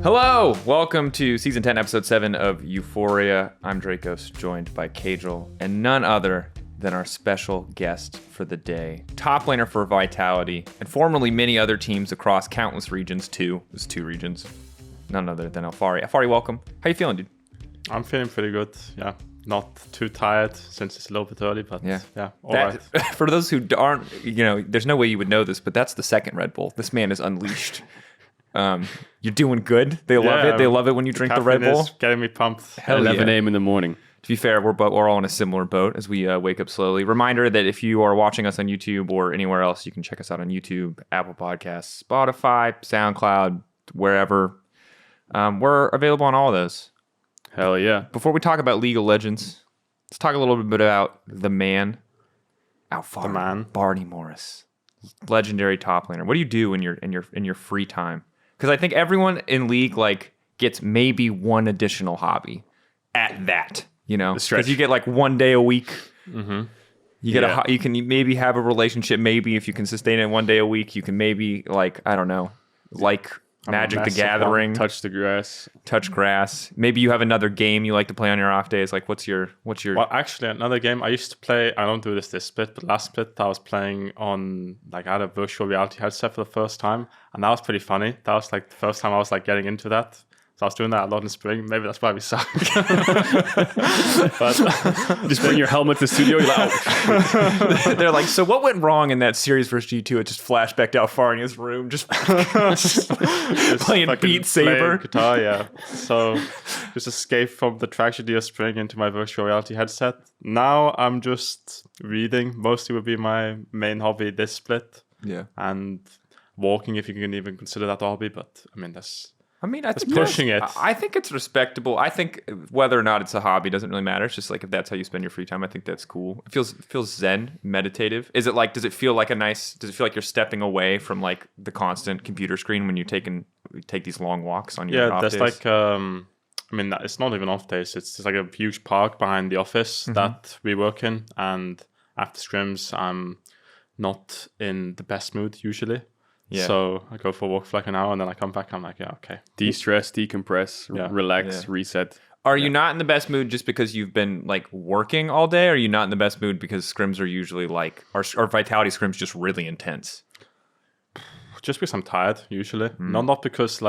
Hello! Welcome to Season 10, Episode 7 of EUphoria. I'm Drakos, joined by Caedrel, and none other than our special guest for the day. Top laner for Vitality, and formerly many other teams across countless regions, too. There's 2 regions. None other than Alphari. Alphari, welcome. How you feeling, dude? I'm feeling pretty good, yeah. Not too tired since it's a little bit early, but yeah all right. For those who aren't, there's no way you would know this, but that's the second Red Bull. This man is unleashed. You're doing good. They love it. They love it when you drink the Red Bull. Is getting me pumped. Hell 11 a.m. in the morning. To be fair, we're all on a similar boat as we wake up slowly. Reminder that if you are watching us on YouTube or anywhere else, you can check us out on YouTube, Apple Podcasts, Spotify, SoundCloud, wherever. We're available on all of those. Hell yeah. Before we talk about League of Legends, let's talk a little bit about the man, Alphari. The man. Barney Morris. Legendary top laner. What do you do in your free time? Because I think everyone in League gets maybe one additional hobby at that, because you get 1 day a week. Mm-hmm. You can maybe have a relationship. Maybe if you can sustain it 1 day a week, you can maybe Magic the Gathering, touch grass. Maybe you have another game you like to play on your off days. What's your? Well, actually, another game I used to play. I don't do this split, but last split I was playing on I had a virtual reality headset for the first time, and that was pretty funny. That was the first time I was getting into that. So I was doing that a lot in spring. Maybe that's why we suck. But just bring your helmet to the studio. You're like, they're like, so what went wrong in that series versus G2? It just flashed back to Alphari in his room, just playing Beat Saber. Guitar, yeah. So just escape from the tragedy of spring into my virtual reality headset. Now I'm just reading. Mostly would be my main hobby this split. Yeah. And walking, if you can even consider that a hobby. But that's pushing it. I think it's respectable. I think whether or not it's a hobby doesn't really matter. It's just if that's how you spend your free time, I think that's cool. It feels zen, meditative. Is it does it feel like you're stepping away from the constant computer screen when you take these long walks on your off days? Yeah, it's not even off days. It's just a huge park behind the office that we work in. And after scrims, I'm not in the best mood usually. Yeah. So I go for a walk for an hour and then I come back. I'm like, yeah, okay. De-stress, decompress, relax, reset. Are you not in the best mood just because you've been working all day? Or are you not in the best mood because scrims are usually are Vitality scrims just really intense? Just because I'm tired usually. Not because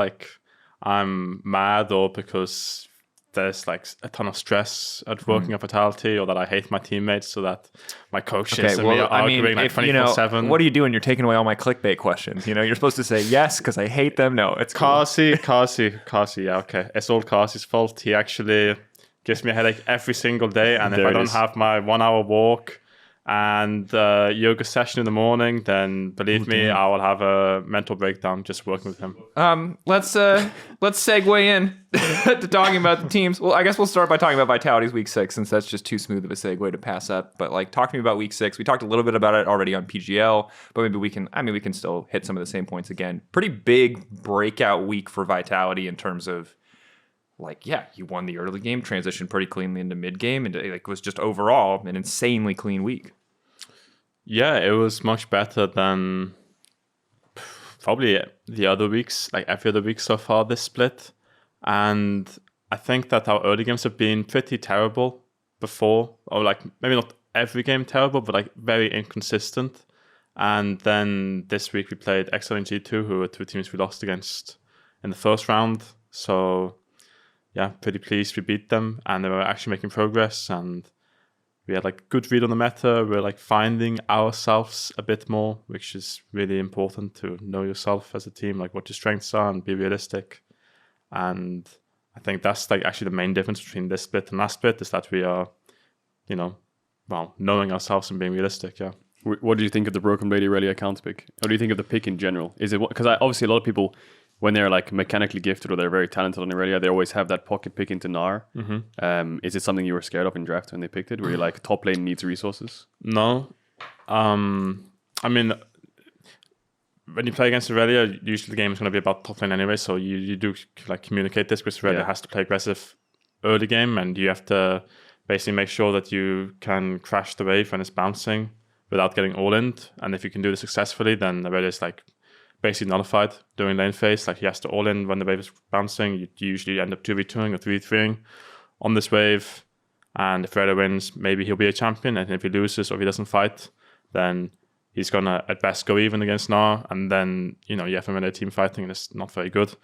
I'm mad or because there's a ton of stress at working at Vitality or that I hate my teammates so that my coaches and me are arguing 24/7. What are you doing? You're taking away all my clickbait questions. You're supposed to say yes because I hate them. No, it's Kasi, yeah, okay. It's all Kasi's fault. He actually gives me a headache every single day, and if I don't have my 1 hour walk and yoga session in the morning, then believe me, I will have a mental breakdown just working with him. Let's segue in to talking about the teams. Well, I guess we'll start by talking about Vitality's week 6, since that's just too smooth of a segue to pass up. But talk to me about week 6. We talked a little bit about it already on PGL, but maybe we can still hit some of the same points again. Pretty big breakout week for Vitality in terms of you won the early game, transitioned pretty cleanly into mid game, and it was just overall an insanely clean week. Yeah, it was much better than probably the other weeks, every other week so far this split. And I think that our early games have been pretty terrible before, or maybe not every game terrible, but very inconsistent. And then this week we played Excel and G2, who were 2 teams we lost against in the first round. So yeah, pretty pleased we beat them, and they were actually making progress, and we had good read on the meta. We're finding ourselves a bit more, which is really important to know yourself as a team, what your strengths are and be realistic. And I think that's actually the main difference between this split and last split is that we are, knowing ourselves and being realistic. Yeah. What do you think of the Broken Blade Irelia account pick? What do you think of the pick in general? Is it because obviously a lot of people, when they're mechanically gifted or they're very talented on Irelia, they always have that pocket pick into Gnar. Mm-hmm. Is it something you were scared of in draft when they picked it? Were you top lane needs resources? No. When you play against Irelia, usually the game is going to be about top lane anyway, so you do communicate this because Irelia has to play aggressive early game, and you have to basically make sure that you can crash the wave when it's bouncing without getting all in. And if you can do this successfully, then Irelia is basically nullified during lane phase. Like he has to all in when the wave is bouncing. You usually end up 2v2ing or 3v3ing on this wave. And if Irelia wins, maybe he'll be a champion. And if he loses or if he doesn't fight, then he's gonna at best go even against Gnar. And then, you have him in a team fighting and it's not very good.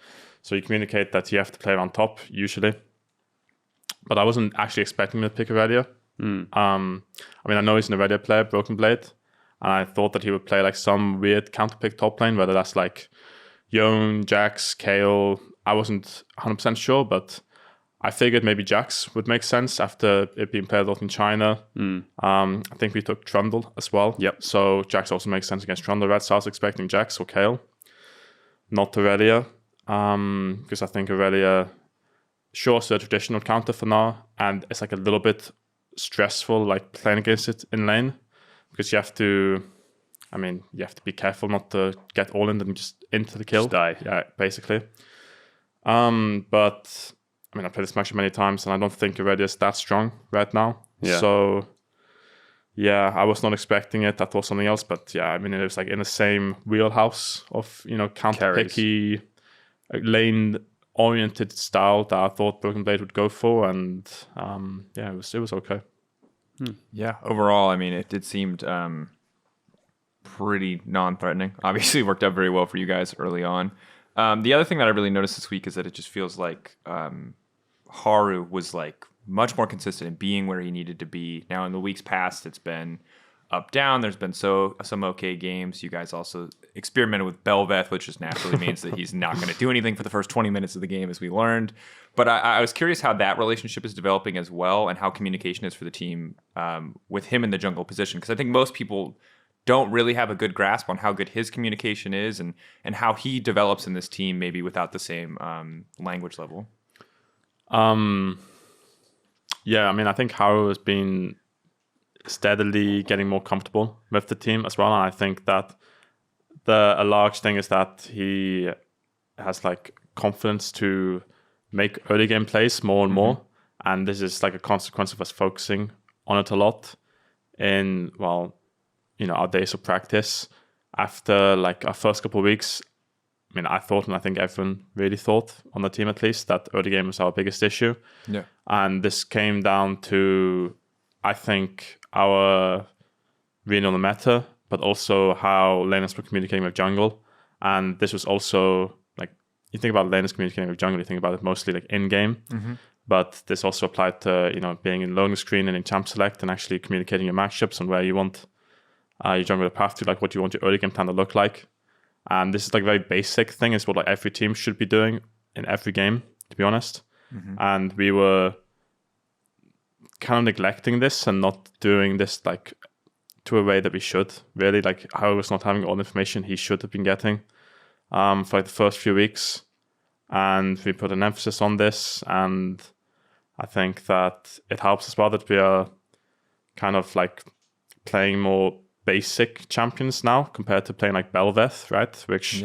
So you communicate that you have to play around top usually. But I wasn't actually expecting him to pick Irelia. I know he's an Irelia player, Broken Blade. And I thought that he would play like some weird counterpick top lane, whether that's like Yone, Jax, Kayle. I wasn't 100% sure, but I figured maybe Jax would make sense after it being played a lot in China. I think we took Trundle as well. Yep. So Jax also makes sense against Trundle, right? So I was expecting Jax or Kayle, not Irelia. Because I think Irelia, sure, it's a traditional counter for now, and it's like a little bit stressful, like playing against it in lane. Because you have to be careful not to get all in and just into the kill. Just die. Yeah, basically. But I've played this match many times and I don't think Irelia is that strong right now. Yeah. So, yeah, I was not expecting it. I thought something else. But yeah, it was like in the same wheelhouse of, counter-picky, lane-oriented style that I thought Broken Blade would go for. And it was okay. Yeah, overall, it seemed pretty non-threatening. Obviously, worked out very well for you guys early on. The other thing that I really noticed this week is that it just feels like Haru was like much more consistent in being where he needed to be. Now, in the weeks past, it's been up, down. There's been some okay games. You guys also experimented with Belveth, which just naturally means that he's not going to do anything for the first 20 minutes of the game, as we learned. But I was curious how that relationship is developing as well, and how communication is for the team with him in the jungle position. Because I think most people don't really have a good grasp on how good his communication is and how he develops in this team, maybe without the same language level. I think Haru has been steadily getting more comfortable with the team as well. And I think that a large thing is that he has like confidence to make early game plays more and more. And this is like a consequence of us focusing on it a lot in, our days of practice. After like our first couple of weeks, I thought, and I think everyone really thought on the team at least, that early game was our biggest issue. Yeah. And this came down to, I think, our reading on the meta, but also how laners were communicating with jungle. And this was also, like, you think about laners communicating with jungle, you think about it mostly like in-game. But this also applied to, being in loading screen and in champ select and actually communicating your matchups and where you want your jungle to path to, like what you want your early game time to look like. And this is like a very basic thing. It's what like every team should be doing in every game, to be honest. And we were kind of neglecting this and not doing this like to a way that we should. Really, like Haru was not having all the information he should have been getting for like the first few weeks. And we put an emphasis on this. And I think that it helps as well that we are kind of like playing more basic champions now compared to playing like Belveth, right? Which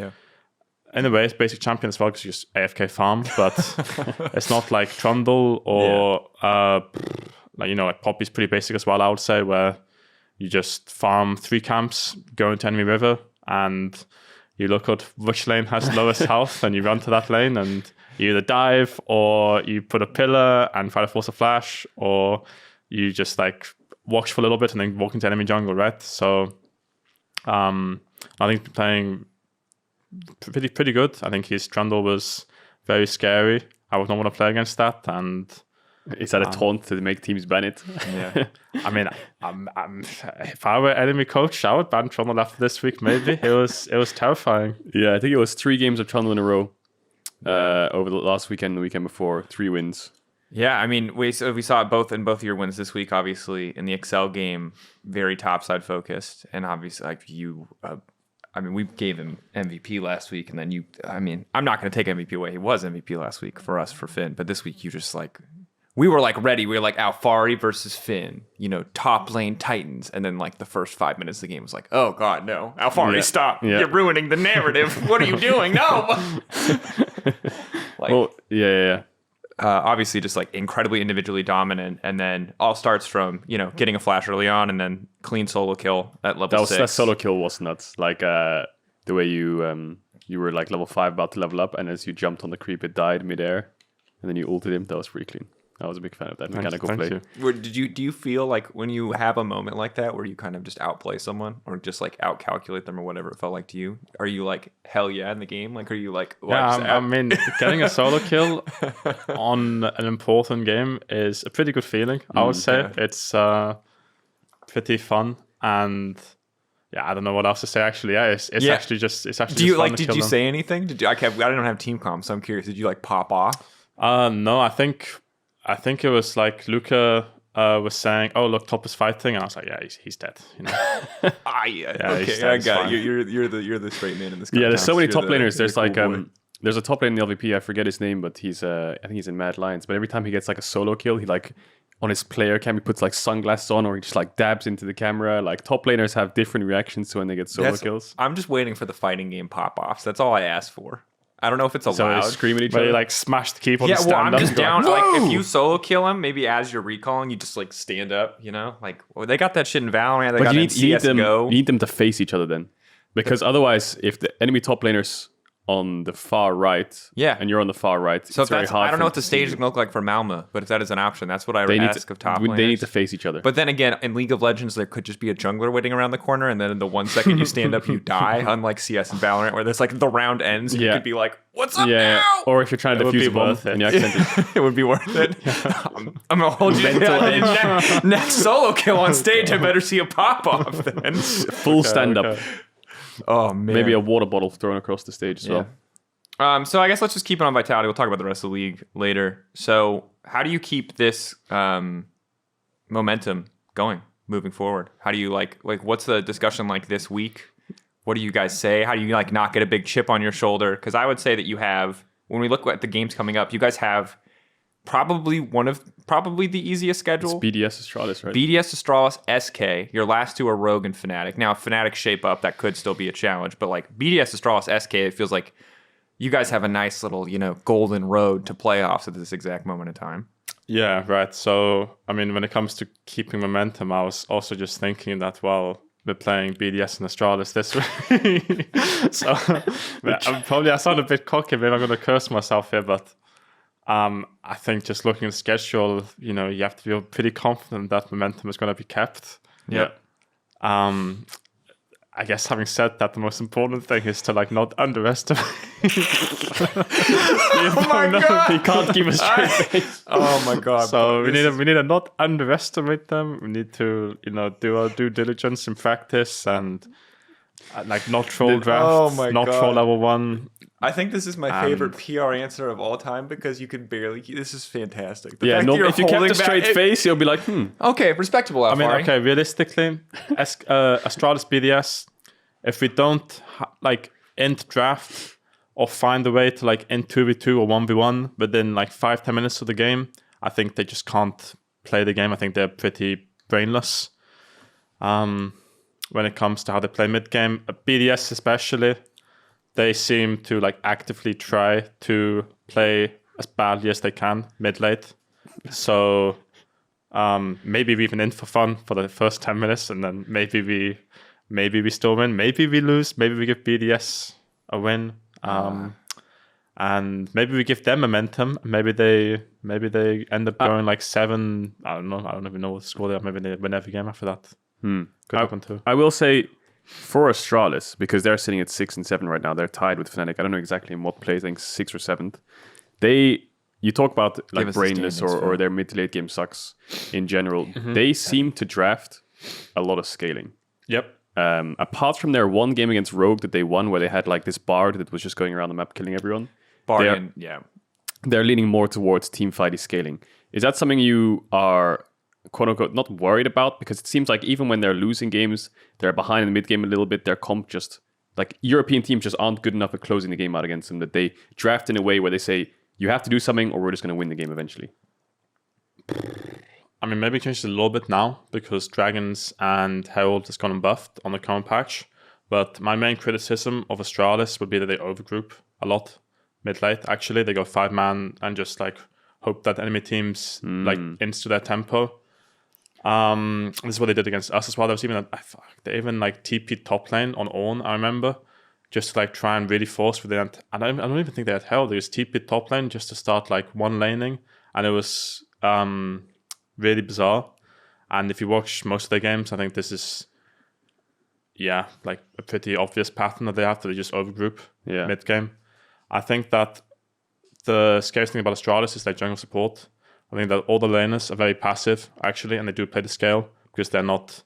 in a way is basic champion as well because you just AFK farm, but it's not like Trundle or like Poppy's pretty basic as well, I would say, where you just farm 3 camps, go into enemy river, and you look at which lane has lowest health and you run to that lane and you either dive or you put a pillar and try to force a flash, or you just like watch for a little bit and then walk into enemy jungle, right? So I think playing pretty good. I think his Trundle was very scary. I would not want to play against that. And is that a taunt to make teams ban it? Yeah. If I were enemy coach, I would ban Trundle after this week, maybe. It was terrifying. Yeah, I think it was 3 games of Trundle in a row over the last weekend and the weekend before. 3 wins. Yeah, we saw it both in both of your wins this week. Obviously, in the Excel game, very topside focused, and obviously, like you, we gave him MVP last week, and then I'm not going to take MVP away. He was MVP last week for us for Finn, but this week you just like, we were like ready. We were like Alphari versus Finn, top lane Titans, and then like the first 5 minutes of the game was like, oh god, no, Alphari, stop! Yeah. You're ruining the narrative. What are you doing? No. Yeah. Obviously just like incredibly individually dominant, and then all starts from getting a flash early on and then clean solo kill at level 6. That solo kill was nuts. Like the The way you were like level 5 about to level up, and as you jumped on the creep, it died midair, and then you ulted him. That was pretty clean. I was a big fan of that mechanical play. Do you feel like when you have a moment like that where you kind of just outplay someone or just like outcalculate them or whatever it felt like to you? Are you like hell yeah in the game? Like are you like I mean, getting a solo kill on an important game is a pretty good feeling. I would say it's pretty fun, and I don't know what else to say. Actually, it's actually just Do you just fun like? to Did kill you them. say anything? I don't have team comp, so I'm curious. Did you like pop off? No, I think it was like Luca was saying, "Oh, look, top is fighting," and I was like, "Yeah, he's dead." You know? Okay, I got it. You're the straight man in this. Yeah, there's so many You're top laners. There's cool like boy. there's a top lane in the LVP. I forget his name, but he's I think he's in Mad Lions. But every time he gets like a solo kill, he like on his player cam he puts like sunglasses on, or he just like dabs into the camera. Like top laners have different reactions to when they get solo kills. I'm just waiting for the fighting game pop offs. That's all I asked for. I don't know if it's So allowed. they scream at each But other. you like smash the keyboard. Yeah, and well, stand I'm up just and go, down. Like, if "Whoa!" you solo kill him, maybe as you're recalling, you just like stand up. You know, like they got that shit in Valorant. They But got you it in need them. CS:GO. You need them to face each other then, because otherwise, if the enemy top laners on the far right, and you're on the far right, So it's if very that's, hard. I don't for know them what the to see stage is you. going to look like for Malma, but if that is an option, that's what I would They need ask of top they need laners. to face each other. But then again, in League of Legends, there could just be a jungler waiting around the corner, and then in the 1 second you stand up, you die. Unlike CS and Valorant, where there's like the round ends, and you Yeah. could be like, "What's up yeah, now?" or if you're trying to It would defuse be a bomb worth it. and you accidentally It would be worth it. I'm gonna hold you Mental down. Next solo kill on stage, I better see a pop off then. full stand up, okay. Oh man, maybe a water bottle thrown across the stage as well. So I guess let's just keep it on Vitality. We'll talk about the rest of the league later. So how do you keep this momentum going moving forward? How do you like what's the discussion like this week? What do you guys say? How do you like not get a big chip on your shoulder? Because I would say that you have, when we look at the games coming up, you guys have probably the easiest schedule. BDS Astralis, right? BDS, Astralis, SK. Your last two are Rogue and Fnatic. Now, if Fnatic shape up, that could still be a challenge. But like BDS, Astralis, SK, it feels like you guys have a nice little, golden road to playoffs at this exact moment in time. Yeah, right. So, I mean, when it comes to keeping momentum, I was also just thinking that, well, we're playing BDS and Astralis this week. So, I sound a bit cocky. Maybe I'm going to curse myself here, but I think just looking at the schedule, you have to feel pretty confident that momentum is going to be kept. Yeah. I guess having said that, the most important thing is to not underestimate. Oh my God. He can't keep a straight face. Oh my God. So we need to not underestimate them. We need to do our due diligence in practice and not troll drafts, Oh my not God. troll level 1. I think this is my favorite PR answer of all time because you can barely. This is fantastic. The Yeah, fact no, that you're if you kept holding a straight back- face, you'll be like, Okay, respectable. I mean, Alphari. okay, realistically, Astralis BDS, if we don't end draft or find a way to end 2v2 or 1v1 within 5-10 minutes of the game, I think they just can't play the game. I think they're pretty brainless when it comes to how they play mid game. BDS especially, they seem to actively try to play as badly as they can mid late. So maybe we even in for fun for the first 10 minutes, and then maybe we still win. Maybe we lose. Maybe we give BDS a win. And maybe we give them momentum. Maybe they end up going 7. I don't know. I don't even know what the score they are. Maybe they win every game after that. Could happen too. I will say for Astralis, because they're sitting at 6 and 7 right now, they're tied with Fnatic. I don't know exactly in what place, I think 6th or 7th. You talk about Give us the brainless standings, or their mid to late game sucks in general. They seem to draft a lot of scaling. Yep. Apart from their one game against Rogue that they won, where they had this bard that was just going around the map killing everyone. They're leaning more towards team fighty scaling. Is that something you are quote unquote not worried about? Because it seems like even when they're losing games, they're behind in the mid game a little bit. Their comp just European teams just aren't good enough at closing the game out against them, that they draft in a way where they say you have to do something or we're just going to win the game eventually. I mean, maybe it changes a little bit now because Dragons and Herald has gone buffed on the current patch. But my main criticism of Astralis would be that they overgroup a lot mid-late. Actually, they go 5-man and just hope that enemy teams into their tempo. This is what they did against us as well. There was even they even TP top lane on Ornn, I remember, just to like try and really force with it. And I don't even think they had hell. They just TP'd top lane just to start like one laning, and it was really bizarre. And if you watch most of their games, I think this is like a pretty obvious pattern that they have to just overgroup mid game. I think that the scariest thing about Astralis is like jungle support. I think that all the laners are very passive actually, and they do play the scale because they're not.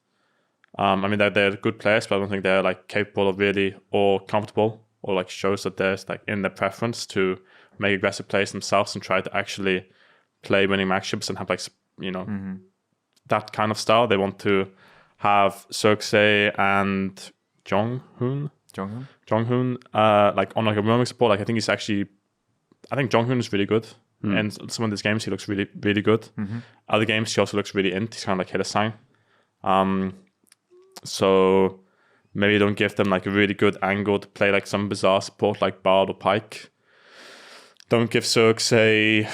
They're good players, but I don't think they're like capable of really or comfortable or like shows that there's like in their preference to make aggressive plays themselves and try to actually play winning matchups and have like that kind of style. They want to have Circe and Jonghoon like on like a roaming support. Like I think Jonghoon is really good. And some of these games he looks really, really good. Other games he also looks really int. He's kind of like Hidasang. So maybe don't give them like a really good angle to play like some bizarre support like Bard or Pike. Don't give Circe like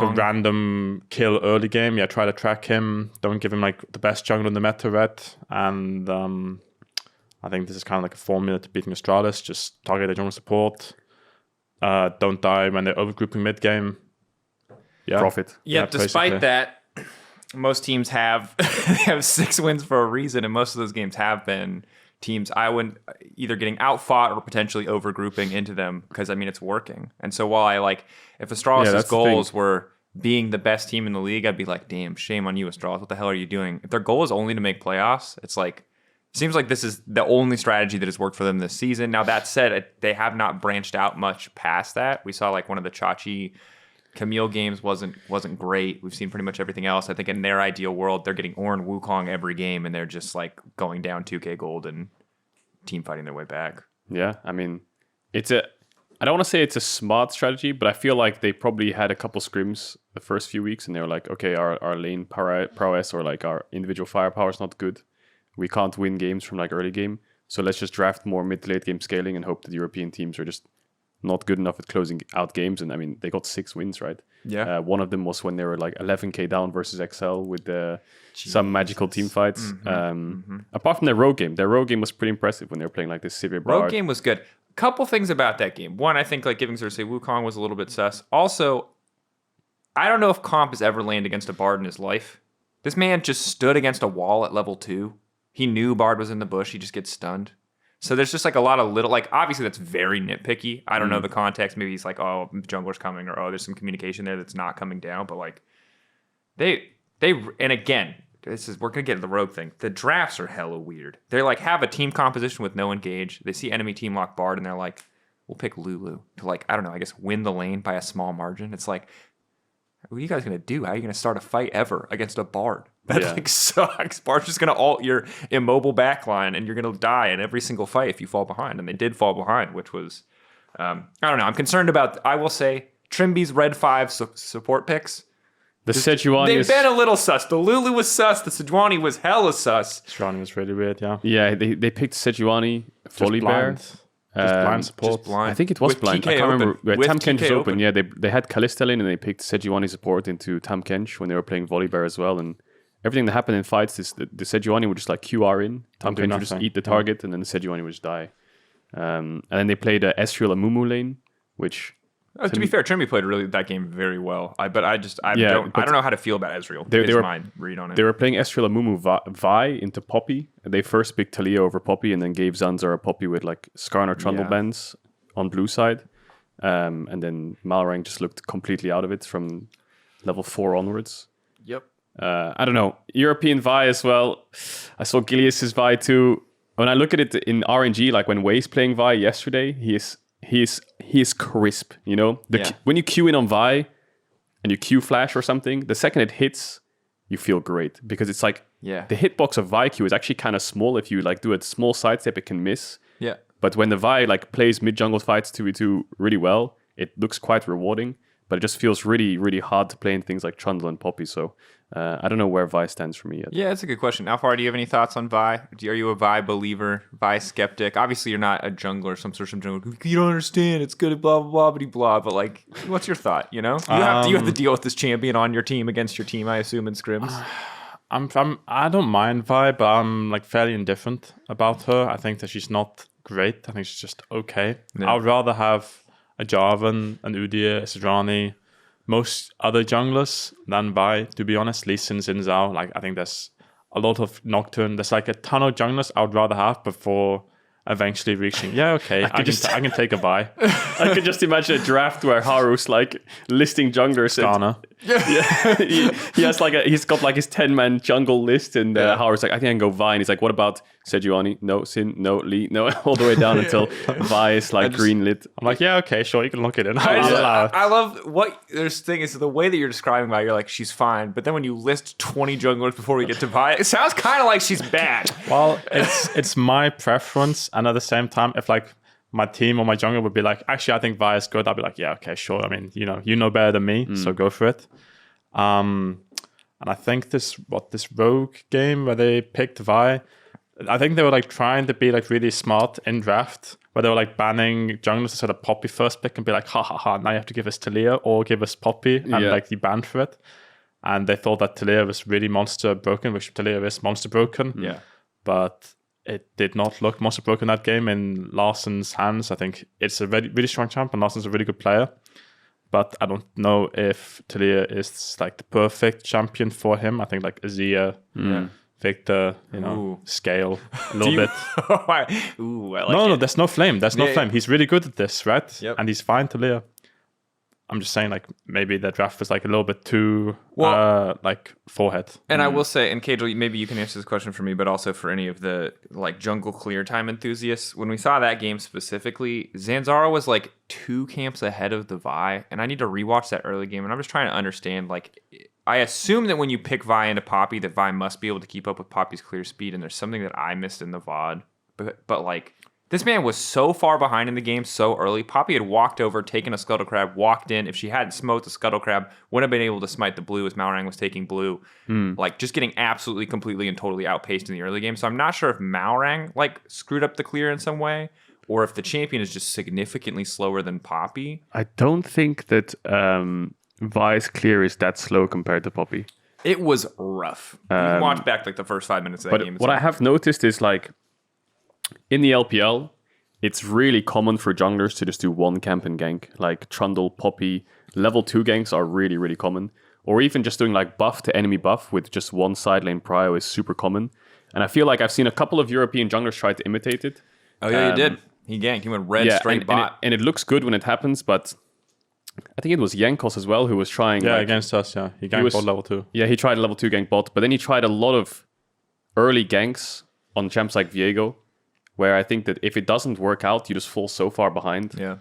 a random kill early game. Try to track him. Don't give him like the best jungle in the meta red. And I think this is kind of like a formula to beating Astralis. Just target the jungle support. Don't die when they're overgrouping mid game. Profit. Despite that, most teams have 6 wins for a reason, and most of those games have been teams I wouldn't either getting outfought or potentially overgrouping into them because it's working. And so while I like if Astralis' goals were being the best team in the league, I'd be like, damn, shame on you, Astralis. What the hell are you doing? If their goal is only to make playoffs, it's like seems like this is the only strategy that has worked for them this season. Now that said, they have not branched out much past that. We saw like one of the Chachi Camille games wasn't great. We've seen pretty much everything else. I think in their ideal world, they're getting Ornn Wukong every game, and they're just like going down 2K gold and team fighting their way back. Yeah, I don't want to say it's a smart strategy, but I feel like they probably had a couple scrims the first few weeks, and they were like, okay, our lane prowess or like our individual firepower is not good. We can't win games from like early game, so let's just draft more mid to late game scaling and hope that the European teams are just not good enough at closing out games. And they got 6 wins, right? Yeah. One of them was when they were like 11k down versus XL with some magical team fights. Apart from their rogue game was pretty impressive when they were playing like this Sivir Bard. Rogue game was good. Couple things about that game. One, I think like giving Circe Wukong was a little bit sus. Also, I don't know if Comp has ever landed against a Bard in his life. This man just stood against a wall at level 2. He knew Bard was in the bush. He just gets stunned. So there's just like a lot of little, like obviously that's very nitpicky. I don't know the context. Maybe he's like, oh, jungler's coming, or oh, there's some communication there that's not coming down. But like they and again, we're gonna get to the rogue thing. The drafts are hella weird. They like have a team composition with no engage. They see enemy team lock Bard and they're like, we'll pick Lulu to like, I don't know, I guess win the lane by a small margin. It's like, what are you guys gonna do? How are you gonna start a fight ever against a Bard? That like sucks. Bard's just gonna ult your immobile backline, and you're gonna die in every single fight if you fall behind. And they did fall behind, which was I don't know. I'm concerned about. I will say Trymbi's red 5 support picks. The Sejuani. They've been a little sus. The Lulu was sus. The Sejuani was hella sus. Sejuani was really weird. Yeah. They picked Sejuani, Volibear. Just blind support. Just blind. I think it was With blind. TK I can't remember. With Tam Kench TK is open. Yeah, they had Kalista lane and they picked Sejuani support into Tam Kench when they were playing Volibear as well. And everything that happened in fights is the Sejuani would just like QR in. Tam Kench would just eat the target, and then the Sejuani would just die. And then they played Ezreal and Mumu lane, which... to be fair, Trymbi played that game very well. I don't know how to feel about Ezreal. They were my read on it. They were playing Ezreal and Mumu Vi into Poppy. They first picked Talia over Poppy, and then gave Zanzar a Poppy with like Skarner Trundle bands on blue side. And then Malrang just looked completely out of it from level 4 onwards. Yep. I don't know. European Vi as well. I saw Gilius's Vi too. When I look at it in RNG, like when Wei's playing Vi yesterday, he is crisp, you know? When you Q in on Vi and you Q flash or something, the second it hits, you feel great. Because it's like the hitbox of Vi Q is actually kind of small. If you like do a small sidestep, it can miss. Yeah. But when the Vi like plays mid-jungle fights 2v2 really well, it looks quite rewarding. But it just feels really, really hard to play in things like Trundle and Poppy. So I don't know where Vi stands for me yet. Yeah, that's a good question. Alphari, do you have any thoughts on Vi? Are you a Vi believer, Vi skeptic? Obviously, you're not a jungler, some sort of jungler. You don't understand. It's good, blah, blah, blah, blah. But like, what's your thought, you know? You have to deal with this champion on your team against your team, I assume, in scrims. I don't mind Vi, but I'm like fairly indifferent about her. I think that she's not great. I think she's just okay. Yeah. I would rather have a Jarvan, an Udyr, a Sejuani, most other junglers than Vi, to be honest. Lee Sin, Xin Zhao. Like, I think there's a lot of Nocturne. There's like a ton of junglers I would rather have before eventually reaching, I can take a Vi. I could just imagine a draft where Haru's like listing junglers. Ghana. He's got like his 10-man jungle list, and Haru's like, I think I can go Vi. And he's like, what about Sejuani? No. Sin? No. Lee? No. All the way down until Vi is like green lit. I'm like, yeah, okay, sure, you can lock it in. I love what this thing is. The way that you're describing Vi, you're like, she's fine. But then when you list 20 junglers before we get to Vi, it sounds kind of like she's bad. Well, it's my preference. And at the same time, if like my team or my jungle would be like, actually, I think Vi is good, I'd be like, yeah, okay, sure. I mean, you know better than me, so go for it. And I think this Rogue game where they picked Vi, I think they were like trying to be like really smart in draft, where they were like banning junglers to sort of Poppy first pick and be like, ha, now you have to give us Talia or give us Poppy, and like you banned for it. And they thought that Talia was really monster broken, which Talia is monster broken. Yeah. But it did not look monster broken that game in Larsen's hands. I think it's a really, really strong champ, and Larsen's a really good player. But I don't know if Talia is like the perfect champion for him. I think like Azir, Victor, scale a little bit. Ooh, I like No, there's no flame. There's no flame. He's really good at this, right? Yep. And he's fine, Talia. I'm just saying, like, maybe the draft was like a little bit too like forehead. And I will say, and Caedrel, maybe you can answer this question for me, but also for any of the like jungle clear time enthusiasts. When we saw that game specifically, Zanzaro was like 2 camps ahead of the Vi, and I need to rewatch that early game. And I'm just trying to understand, like, I assume that when you pick Vi into Poppy, that Vi must be able to keep up with Poppy's clear speed, and there's something that I missed in the VOD. But like, this man was so far behind in the game so early. Poppy had walked over, taken a Scuttle Crab, walked in. If she hadn't smote the Scuttle Crab, wouldn't have been able to smite the blue as Malrang was taking blue. Like, just getting absolutely, completely, and totally outpaced in the early game. So I'm not sure if Malrang, like, screwed up the clear in some way, or if the champion is just significantly slower than Poppy. I don't think that Vi's clear is that slow compared to Poppy. It was rough. You can watch back, like, the first 5 minutes of that game. What I have noticed is, like, in the LPL, it's really common for junglers to just do one camp and gank. Like Trundle, Poppy, level 2 ganks are really, really common. Or even just doing like buff to enemy buff with just one side lane prio is super common. And I feel like I've seen a couple of European junglers try to imitate it. Oh yeah, he did. He ganked. He went red straight bot. And it looks good when it happens, but I think it was Yankos as well who was trying. Yeah, against us, yeah. He ganked bot level 2. Yeah, he tried a level 2 gank bot, but then he tried a lot of early ganks on champs like Viego, where I think that if it doesn't work out, you just fall so far behind. Yeah.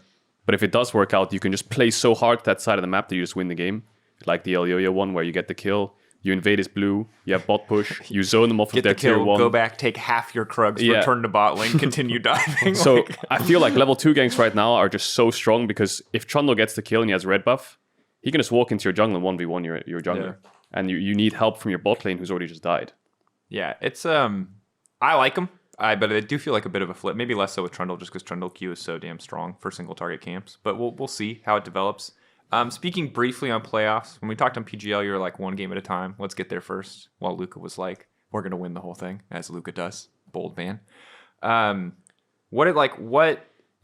But if it does work out, you can just play so hard that side of the map that you just win the game. Like the Irelia one, where you get the kill, you invade his blue, you have bot push, you zone them off of their tier 1. Go back, take half your Krugs, return to bot lane, continue diving. So I feel like level 2 ganks right now are just so strong, because if Trundle gets the kill and he has red buff, he can just walk into your jungle and 1v1 your jungler. Yeah. And you need help from your bot lane who's already just died. Yeah, it's I like him. But I do feel like a bit of a flip. Maybe less so with Trundle, just because Trundle Q is so damn strong for single target camps. But we'll see how it develops. Speaking briefly on playoffs, when we talked on PGL, you were like 1 game at a time. Let's get there first. While Luca was like, we're gonna win the whole thing, as Luca does. Bold man. It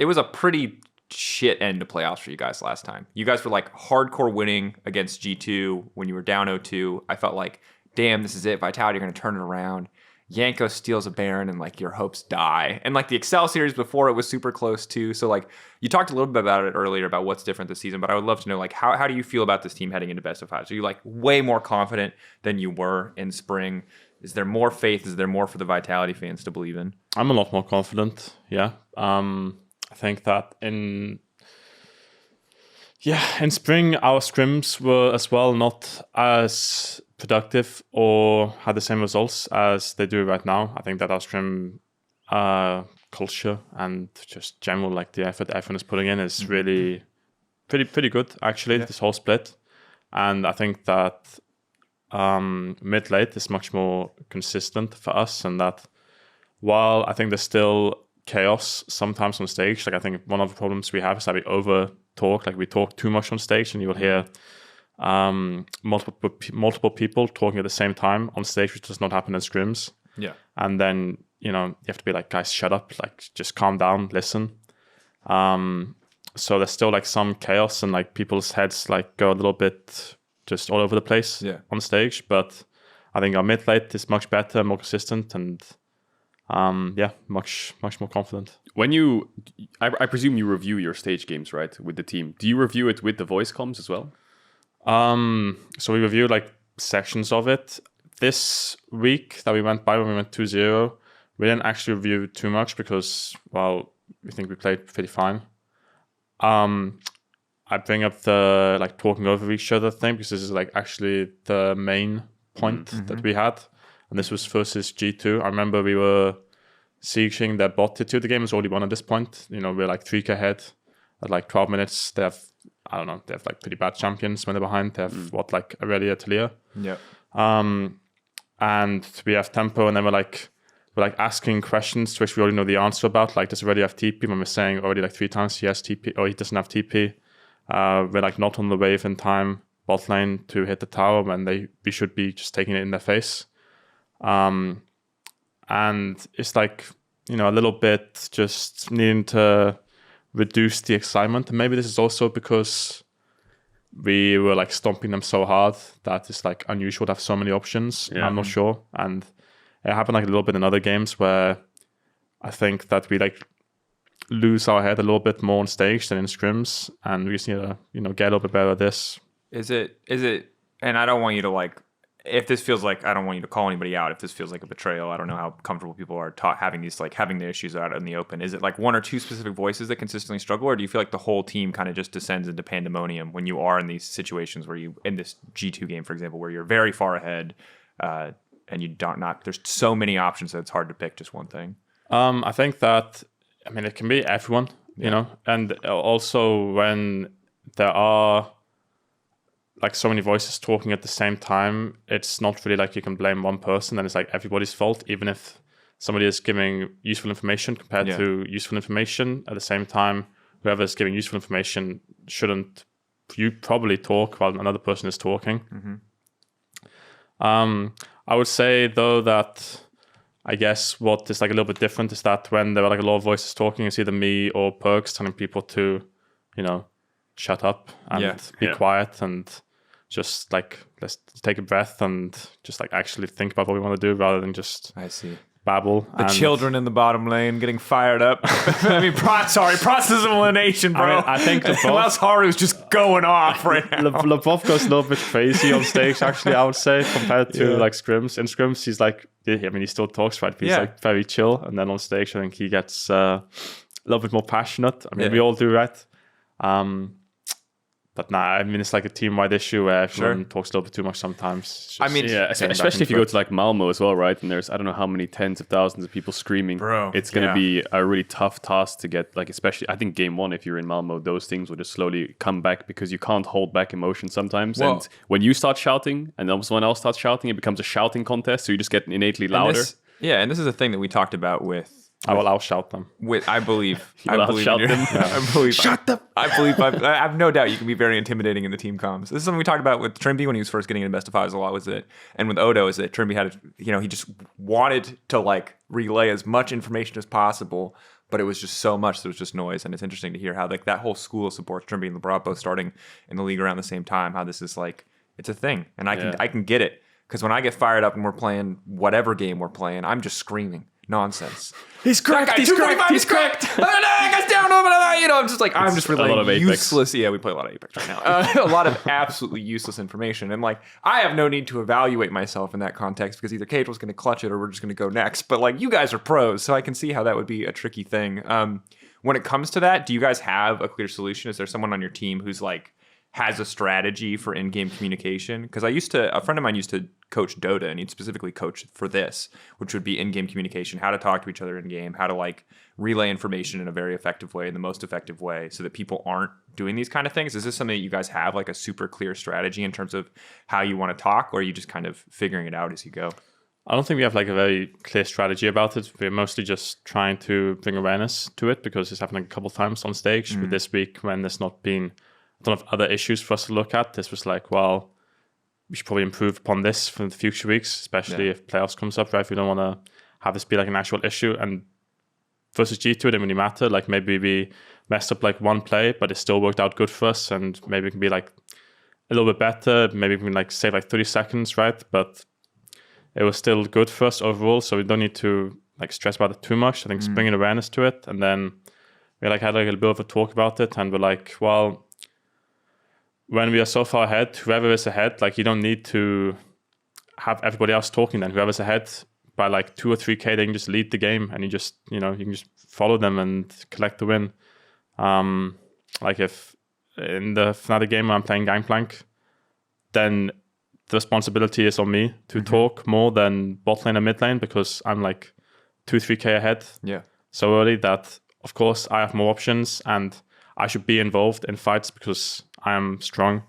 was a pretty shit end to playoffs for you guys last time. You guys were like hardcore winning against G2 when you were down 0-2. I felt like, damn, this is it. Vitality are gonna turn it around. Yanko steals a Baron and like your hopes die. And like the Excel series before it was super close too. So like you talked a little bit about it earlier about what's different this season, but I would love to know like how do you feel about this team heading into best of 5? So you like way more confident than you were in spring? Is there more faith? Is there more for the Vitality fans to believe in? I'm a lot more confident. Yeah. I think that in spring our scrims were as well not as productive or had the same results as they do right now. I think that our scrim culture and just general like the effort everyone is putting in is really pretty good actually. This whole split, and I think that mid late is much more consistent for us, and that while I think there's still chaos sometimes on stage, like I think one of the problems we have is that we over talk, like we talk too much on stage, and you will hear multiple people talking at the same time on stage, which does not happen in scrims. Yeah. And then you have to be like, guys, shut up, like just calm down, listen. So there's still like some chaos and like people's heads like go a little bit just all over the place on stage. But I think our mid late is much better, more consistent, and much more confident. When I presume you review your stage games, right, with the team. Do you review it with the voice comms as well? So we reviewed like sections of it. This week that we went by when we went 2-0, we didn't actually review too much because, well, we think we played pretty fine. I bring up the like talking over each other thing because this is like actually the main point that we had. And this was versus G2. I remember we were sieging their bot T2. The game was already won at this point. We're like 3k ahead at like 12 minutes. They have like pretty bad champions when they're behind. They have Irelia, Talia. Yeah. And we have tempo, and then we're like asking questions to which we already know the answer about. Like, does Irelia have TP? When we're saying already like 3 times he has TP or he doesn't have TP. We're like not on the wave in time bot lane to hit the tower when we should be just taking it in their face. And it's like, a little bit just needing to reduce the excitement. And maybe this is also because we were like stomping them so hard that it's like unusual to have so many options. Yeah. I'm not sure. And it happened like a little bit in other games where I think that we like lose our head a little bit more on stage than in scrims, and we just need to, get a little bit better at this. Is it, and I don't want you to like, if this feels like, I don't want you to call anybody out if this feels like a betrayal. I don't know how comfortable people are having the issues out in the open. Is it like one or two specific voices that consistently struggle, or do you feel like the whole team kind of just descends into pandemonium when you are in these situations where in this G2 game, for example, where you're very far ahead and you there's so many options that it's hard to pick just one thing? I think that, it can be everyone, and also when there are like so many voices talking at the same time, it's not really like you can blame one person and it's like everybody's fault, even if somebody is giving useful information compared to useful information. At the same time, whoever is giving useful information shouldn't probably talk while another person is talking. I would say though that I guess what is like a little bit different is that when there are like a lot of voices talking, it's either me or Perks telling people to, shut up and be quiet and just like, let's take a breath and just like actually think about what we want to do rather than just babble. The children in the bottom lane getting fired up. Process of elimination, bro. I think unless Haru's just going off right now. Lebov goes a little bit crazy on stage, actually, I would say, compared to like scrims. In scrims, he's like, he still talks, right? But he's like very chill. And then on stage, I think he gets a little bit more passionate. We all do, right? But it's like a team-wide issue where everyone talks a little bit too much sometimes. Especially if you go to like Malmo as well, right? And there's, I don't know how many tens of thousands of people screaming. Bro, it's going to be a really tough task to get, like, especially, I think game one, if you're in Malmo, those things will just slowly come back because you can't hold back emotion sometimes. Well, and when you start shouting and then someone else starts shouting, it becomes a shouting contest. So you just get innately louder. And this is a thing that we talked about with... I will outshout them. I believe. I have no doubt you can be very intimidating in the team comms. This is something we talked about with Trymbi when he was first getting into best of fives a lot. And with Odo is that Trymbi had, he just wanted to like relay as much information as possible, but it was just so much that it was just noise. And it's interesting to hear how like that whole school supports Trymbi and LeBron both starting in the league around the same time. How this is like it's a thing, and I can get it because when I get fired up and we're playing whatever game we're playing, I'm just screaming nonsense. He's cracked. He's cracked. Guy's down. I'm just like, I'm just really useless. Yeah, we play a lot of Apex right now. A lot of absolutely useless information. And like, I have no need to evaluate myself in that context because either Caedrel's going to clutch it or we're just going to go next. But like, you guys are pros, so I can see how that would be a tricky thing. When it comes to that, do you guys have a clear solution? Is there someone on your team who's like, has a strategy for in-game communication? Because a friend of mine used to coach Dota, and he'd specifically coach for this, which would be in-game communication, how to talk to each other in-game, how to like relay information in a very effective way, in the most effective way, so that people aren't doing these kind of things. Is this something that you guys have like a super clear strategy in terms of how you want to talk, or are you just kind of figuring it out as you go? I don't think we have like a very clear strategy about it. We're mostly just trying to bring awareness to it because it's happened a couple of times on stage. But this week, when there's not been a ton of other issues for us to look at, this was like, well, we should probably improve upon this for the future weeks, especially if playoffs comes up, right? We don't want to have this be like an actual issue. And versus G2, it didn't really matter. Like maybe we messed up like one play, but it still worked out good for us, and maybe it can be like a little bit better. Maybe we can like save like 30 seconds, right? But it was still good for us overall, so we don't need to like stress about it too much. I think just bringing awareness to it, and then we like had like a bit of a talk about it, and we're like, well, when we are so far ahead, whoever is ahead, like you don't need to have everybody else talking. Then whoever's ahead by like 2 or 3K, they can just lead the game, and you just, you know, you can just follow them and collect the win. Like if in the Fnatic game where I'm playing Gangplank, then the responsibility is on me to talk more than bot lane and mid lane, because I'm like 2-3K ahead. Yeah. So early that, of course, I have more options and I should be involved in fights because I am strong.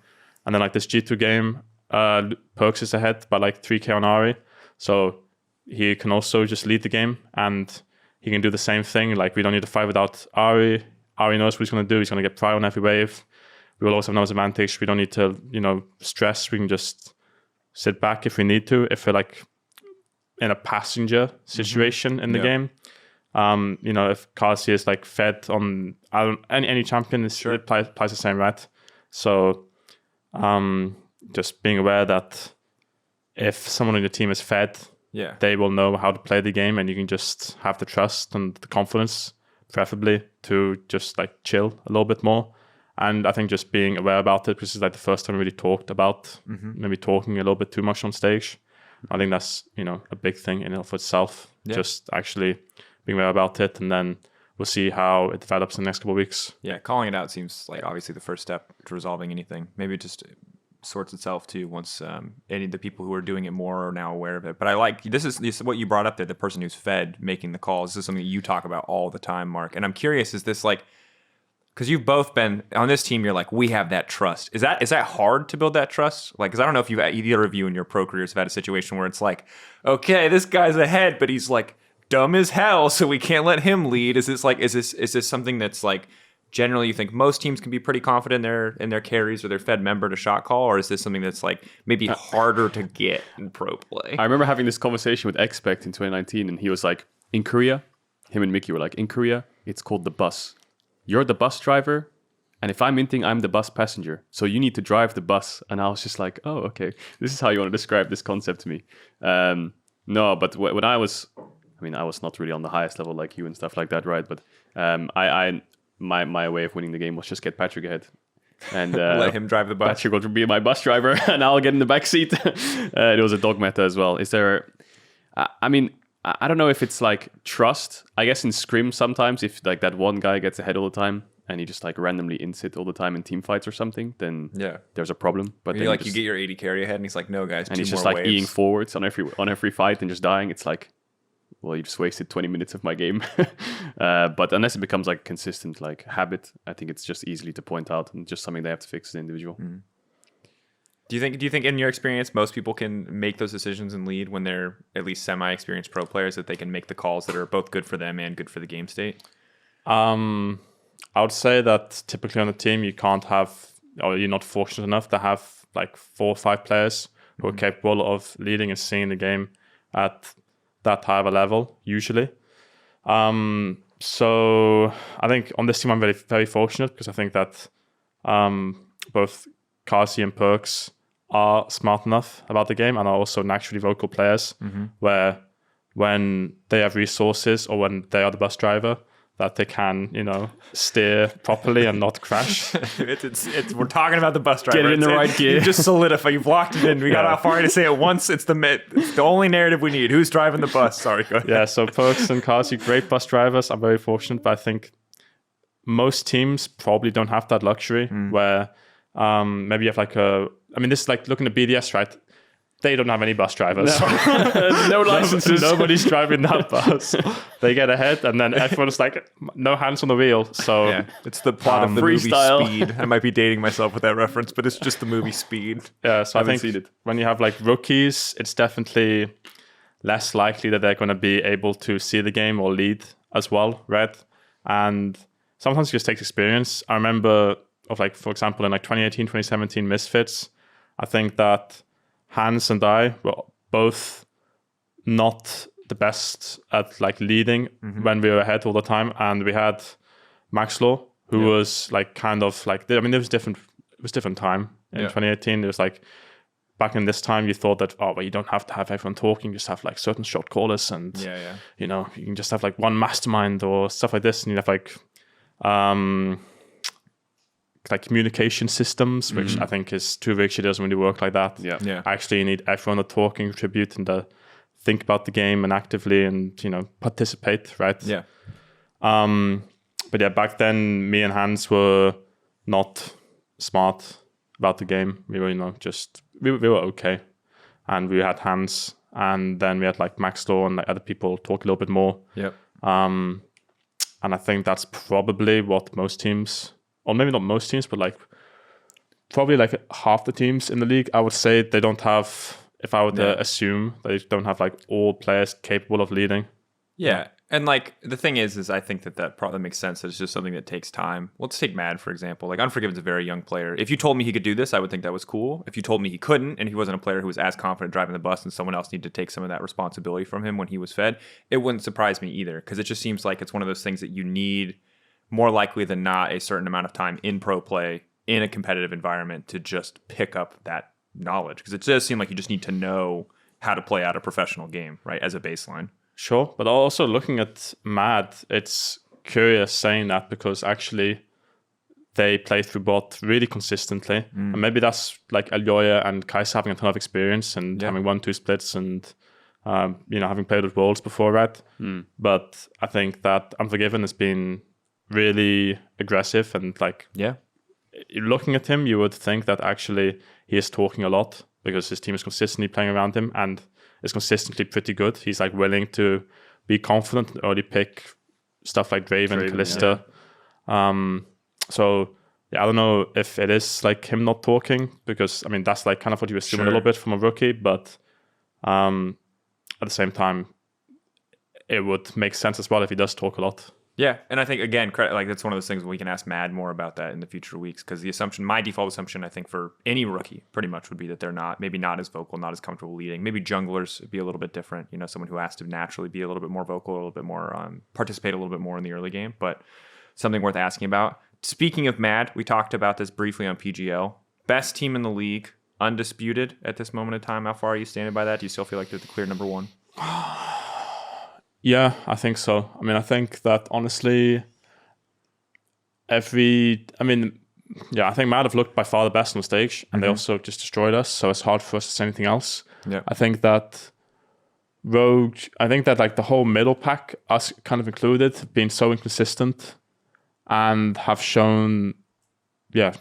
And then like this G2 game, Perks is ahead by like 3K on Ari. So he can also just lead the game, and he can do the same thing. Like we don't need to fight without Ari. Ari knows what he's going to do. He's going to get prio on every wave. We will also have no advantage. We don't need to, you know, stress. We can just sit back if we need to. If we're like in a passenger situation in the game, you know, if Caedrel is like fed on any champion, it applies the same, right? So just being aware that if someone on your team is fed, they will know how to play the game, and you can just have the trust and the confidence, preferably, to just like chill a little bit more. And I think just being aware about it, because it's like the first time we really talked about maybe talking a little bit too much on stage. I think that's, you know, a big thing in and of itself. Just actually being aware about it, and then we'll see how it develops in the next couple of weeks. Yeah, calling it out seems like obviously the first step to resolving anything. Maybe it just sorts itself too once any of the people who are doing it more are now aware of it. But I like this is what you brought up there, the person who's fed making the calls. This is something that you talk about all the time, Mark. And I'm curious, is this like, because you've both been on this team, you're like, we have that trust. Is that hard to build that trust? Like, because I don't know if either of you in your pro careers have had a situation where it's like, okay, this guy's ahead, but he's like dumb as hell, so we can't let him lead. Is this something that's like generally you think most teams can be pretty confident in their carries or their fed member to shot call, or is this something that's like maybe harder to get in pro play? I remember having this conversation with Expect in 2019, and he was like, in Korea, him and Mickey were like, in Korea, it's called the bus. You're the bus driver, and if I'm minting, I'm the bus passenger. So you need to drive the bus. And I was just like, oh, okay. This is how you want to describe this concept to me. No, but when I was not really on the highest level like you and stuff like that, right? But my way of winning the game was just get Patrick ahead. And let him drive the bus. Patrick will be my bus driver, and I'll get in the back seat. It was a dog meta as well. Is there... I don't know if it's like trust. I guess in scrim sometimes, if like that one guy gets ahead all the time and he just like randomly insit all the time in team fights or something, then there's a problem. But then you get your 80 carry ahead, and he's like, no guys, and he's just like eating forwards on every fight and just dying. It's like, well, you just wasted 20 minutes of my game. But unless it becomes like consistent like habit, I think it's just easily to point out and just something they have to fix as an individual. Do you think in your experience most people can make those decisions and lead when they're at least semi-experienced pro players, that they can make the calls that are both good for them and good for the game state? I would say that typically on the team you can't have, or you're not fortunate enough to have like 4 or 5 players who are capable of leading and seeing the game at that high of a level usually. So I think on this team I'm very, very fortunate, because I think that both Caedrel and Perks are smart enough about the game and are also naturally vocal players, where when they have resources or when they are the bus driver, that they can, you know, steer properly and not crash. We're talking about the bus driver. Get it in the right gear. You just solidify. You've locked it in. We got Alphari to say it once. It's the only narrative we need. Who's driving the bus? Sorry, go ahead. Yeah, so Perks and Caedrel, great bus drivers. I'm very fortunate, but I think most teams probably don't have that luxury where maybe you have like this is like looking at BDS, right? They don't have any bus drivers. No licenses. Nobody's driving that bus. They get ahead, and then everyone's like, no hands on the wheel. So yeah, it's the plot of the freestyle movie Speed. I might be dating myself with that reference, but it's just the movie Speed. Yeah, so I think when you have like rookies, it's definitely less likely that they're going to be able to see the game or lead as well, right? And sometimes it just takes experience. I remember of like, for example, in like 2018, 2017 Misfits, I think that Hans and I were both not the best at like leading when we were ahead all the time, and we had Maxlaw, who was like kind of like, I mean, it was different time in 2018. It was like back in this time, you thought that, oh, well, you don't have to have everyone talking, you just have like certain short callers, and you know, you can just have like one mastermind or stuff like this, and you have like communication systems, which I think is too rigid. It doesn't really work like that. Actually, you need everyone to talk and contribute and to think about the game and actively and, you know, participate, right? But yeah, back then, me and Hans were not smart about the game. We were, you know, just, we were okay. And we had Hans, and then we had like Maxlaw and like other people talk a little bit more. And I think that's probably what most teams, or maybe not most teams, but like probably like half the teams in the league, I would say they don't have, if I were to assume, they don't have like all players capable of leading. And like the thing is I think that probably makes sense. That it's just something that takes time. Let's take Mad, for example. Like Unforgiven's a very young player. If you told me he could do this, I would think that was cool. If you told me he couldn't, and he wasn't a player who was as confident driving the bus and someone else needed to take some of that responsibility from him when he was fed, it wouldn't surprise me either. Because it just seems like it's one of those things that you need more likely than not a certain amount of time in pro play in a competitive environment to just pick up that knowledge. Because it does seem like you just need to know how to play out a professional game, right, as a baseline. Sure, but also looking at Mad, it's curious saying that because actually they play through bot really consistently. And maybe that's like Irelia and Kaiser having a ton of experience and having 1-2 splits and you know, having played with Worlds before, right? But I think that Unforgiven has been really aggressive and like looking at him, you would think that actually he is talking a lot because his team is consistently playing around him and is consistently pretty good. He's like willing to be confident and early pick stuff like Draven, Kalista. So yeah, I don't know if it is like him not talking, because I mean that's like kind of what you assume a little bit from a rookie, but at the same time, it would make sense as well if he does talk a lot. Yeah, and I think, again, like that's one of those things we can ask Mad more about that in the future weeks, because the assumption, my default assumption, I think for any rookie pretty much would be that they're maybe not as vocal, not as comfortable leading. Maybe junglers would be a little bit different, you know, someone who has to naturally be a little bit more vocal, a little bit more, participate a little bit more in the early game, but something worth asking about. Speaking of Mad, we talked about this briefly on PGL. Best team in the league, undisputed at this moment in time. How far are you standing by that? Do you still feel like they're the clear number one? Yeah, I think so. I mean, I think that honestly, I think Mad have looked by far the best on the stage, and they also just destroyed us, so it's hard for us to say anything else. I think that Rogue, like the whole middle pack, us kind of included, have been so inconsistent and have shown,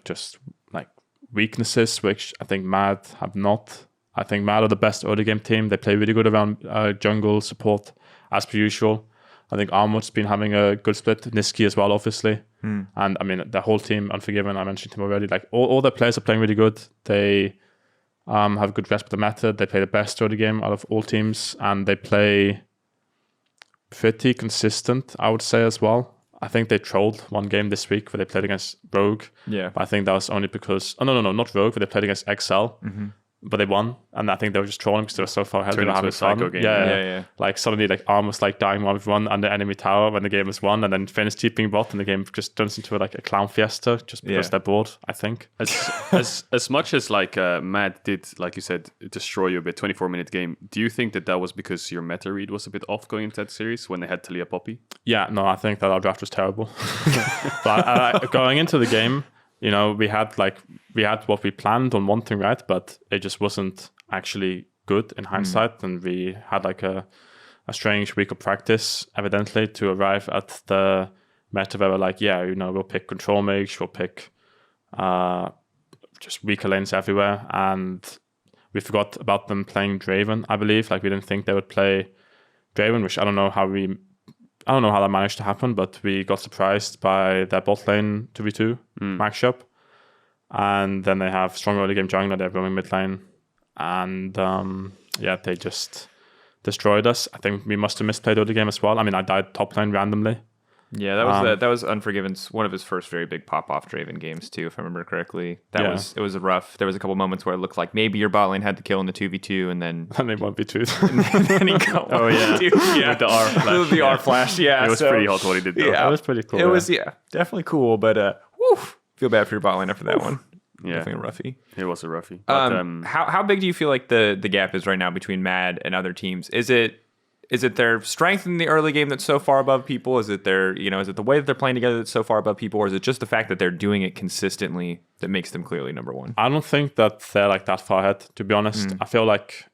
just like weaknesses, which I think Mad have not. I think Mad are the best early game team. They play really good around jungle support, as per usual. I think Armut's been having a good split. Niski as well, obviously. And I mean, the whole team, Unforgiven, I mentioned him already. Like all their players are playing really good. They have a good grasp of the meta. They play the best early game out of all teams, and they play pretty consistent, I would say, as well. I think they trolled one game this week where they played against Rogue. But I think that was only because... Oh, no, not Rogue, but they played against XL. But they won, and I think they were just trolling because they were so far ahead. They were having fun. Game. Yeah. Like suddenly, like Arm was like dying while everyone under enemy tower when the game was won, and then finished TPing bot, and the game just turns into like a clown fiesta just because they're bored. I think as much as like Mad did, like you said, destroy you a bit, 24-minute game. Do you think that was because your meta read was a bit off going into that series when they had Talia Poppy? Yeah, no, I think that our draft was terrible. But going into the game, you know, we had what we planned on wanting, right? But it just wasn't actually good in hindsight. And we had like a strange week of practice, evidently, to arrive at the meta where we're like, we'll pick control mage, we'll pick just weaker lanes everywhere. And we forgot about them playing Draven, I believe. Like we didn't think they would play Draven, which I don't know how that managed to happen, but we got surprised by their bot lane 2v2 matchup. And then they have strong early game jungler, they're roaming mid lane. And they just destroyed us. I think we must have misplayed early game as well. I mean, I died top lane randomly. Yeah, that was Unforgiven's one of his first very big pop-off Draven games too, if I remember correctly. It was rough. There was a couple moments where it looked like maybe your bot lane had the kill in the 2v2 and then And they 1v2. and then he got Oh, yeah. yeah. With the R flash. The R flash, yeah. It was pretty hot what he did, though. Yeah, That was pretty cool. It was definitely cool, but feel bad for your bot lane after that one. Yeah. Definitely a roughie. It was a roughie. But, How big do you feel like the gap is right now between Mad and other teams? Is it their strength in the early game that's so far above people? Is it is it the way that they're playing together that's so far above people, or is it just the fact that they're doing it consistently that makes them clearly number one? I don't think that they're like that far ahead, to be honest. I feel like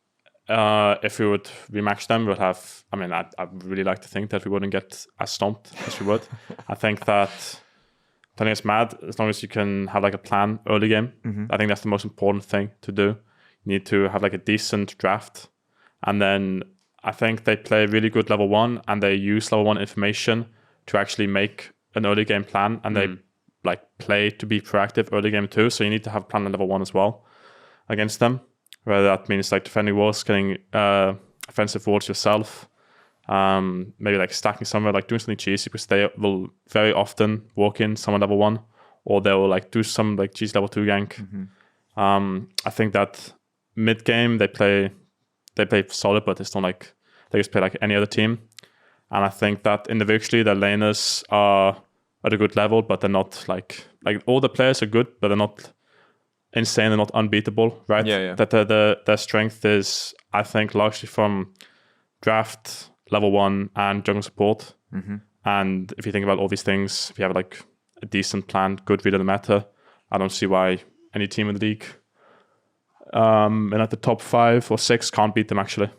if we would rematch them, we would have. I mean, I really like to think that we wouldn't get as stomped as we would. I think that playing is Mad, as long as you can have like a plan early game. I think that's the most important thing to do. You need to have like a decent draft, and then I think they play really good level 1 and they use level 1 information to actually make an early game plan, and they like play to be proactive early game too. So you need to have a plan on level 1 as well against them. Whether that means like defending walls, getting offensive walls yourself, maybe like stacking somewhere, like doing something cheesy, because they will very often walk in someone level 1, or they will like do some like cheesy level 2 gank. I think that mid game they play solid, but it's not like they just play like any other team. And I think that individually the laners are at a good level, but they're not like all the players are good, but they're not insane, they're not unbeatable, right? Yeah. That their strength is, I think, largely from draft, level 1, and jungle support. And if you think about all these things, if you have like a decent plan, good read of the meta, I don't see why any team in the league and at the top 5 or 6 can't beat them actually.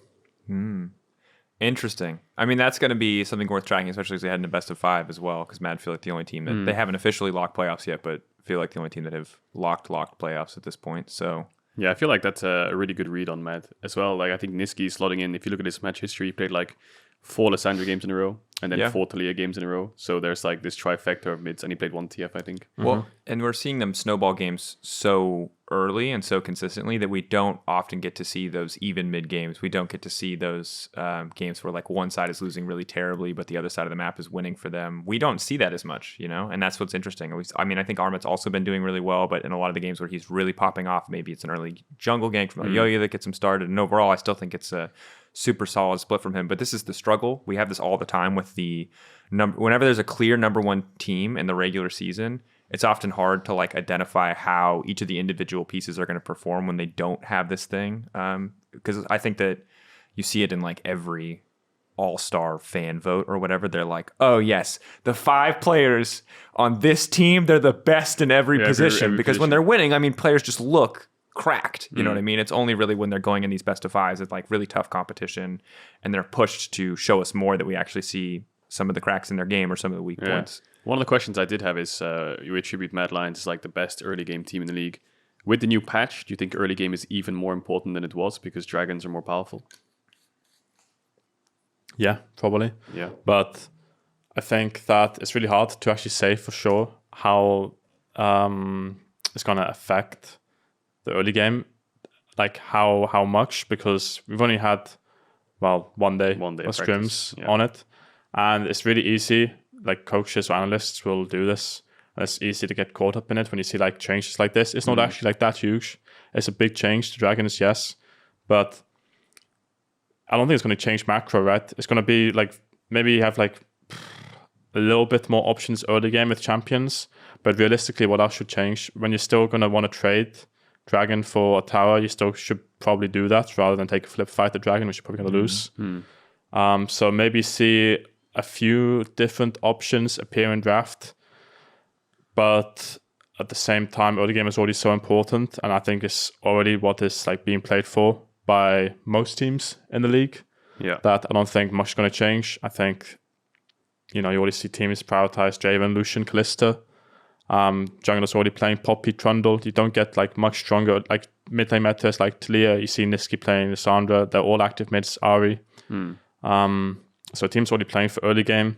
Interesting. I mean, that's going to be something worth tracking, especially as they head into best of 5 as well, because Mad feel like the only team that they haven't officially locked playoffs yet, but feel like the only team that have locked playoffs at this point. So yeah, I feel like that's a really good read on Mad as well. Like I think Niski is slotting in. If you look at his match history, he played like 4 Lysandra games in a row and then 4 Talia games in a row. So there's like this trifecta of mids, and he played 1 TF, I think. Well, and we're seeing them snowball games so early and so consistently that we don't often get to see those even mid games. We don't get to see those games where like one side is losing really terribly, but the other side of the map is winning for them. We don't see that as much, and that's what's interesting. I mean, I think Armit's also been doing really well, but in a lot of the games where he's really popping off, maybe it's an early jungle gank from Irelia that gets him started. And overall, I still think it's a super solid split from him. But this is the struggle. We have this all the time with the number. Whenever there's a clear number 1 team in the regular season, it's often hard to like identify how each of the individual pieces are going to perform when they don't have this thing. Because I think that you see it in like every all-star fan vote or whatever. They're like, oh yes, the 5 players on this team, they're the best in every position. Every because position. when they're winning, I mean, players just look cracked. You know what I mean? It's only really when they're going in these best of 5s, it's like really tough competition, and they're pushed to show us more that we actually see some of the cracks in their game or some of the weak points. One of the questions I did have is, you attribute Mad Lions as like the best early game team in the league. With the new patch, do you think early game is even more important than it was because dragons are more powerful? Yeah, probably. Yeah. But I think that it's really hard to actually say for sure how it's going to affect the early game, like how much, because we've only had, one day of scrims on it. And it's really easy, like coaches or analysts will do this. And it's easy to get caught up in it when you see like changes like this. It's not actually like that huge. It's a big change to Dragons, yes. But I don't think it's going to change macro, right? It's going to be like, maybe you have like a little bit more options early game with champions. But realistically, what else should change? When you're still going to want to trade Dragon for a tower, you still should probably do that rather than take a flip fight the Dragon, which you're probably going to lose. So maybe see a few different options appear in draft, but at the same time, early game is already so important, and I think it's already what is like being played for by most teams in the league. Yeah, that I don't think much is going to change. I think you already see teams prioritize Draven, Lucian, Kalista. Jungler's already playing Poppy, Trundle. You don't get like much stronger like mid lane metas like Talia. You see Niski playing Lysandra. They're all active mids. Ari. So teams already playing for early game.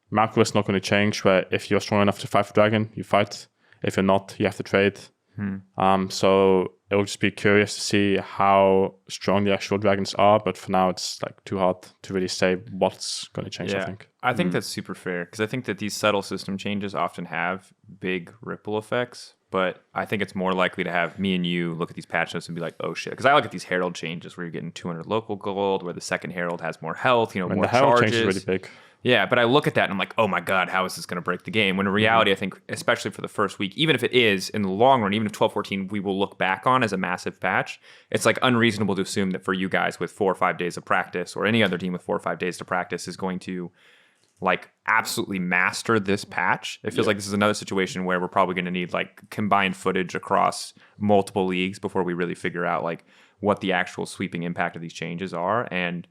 Macro is not going to change, where if you're strong enough to fight for Dragon, you fight. If you're not, you have to trade. So it'll just be curious to see how strong the actual dragons are. But for now, it's like too hard to really say what's going to change. I think that's super fair because I think that these subtle system changes often have big ripple effects. But I think it's more likely to have me and you look at these patch notes and be like, oh shit. Because I look at these herald changes where you're getting 200 local gold, where the second herald has more health, more the herald charges. change is really big. Yeah, but I look at that and I'm like, oh my God, how is this going to break the game? When in reality, I think, especially for the first week, even if it is, in the long run, even if 12-14 we will look back on as a massive patch, it's like unreasonable to assume that for you guys with 4 or 5 days of practice, or any other team with 4 or 5 days to practice, is going to like absolutely master this patch. It feels like this is another situation where we're probably going to need like combined footage across multiple leagues before we really figure out like what the actual sweeping impact of these changes are. And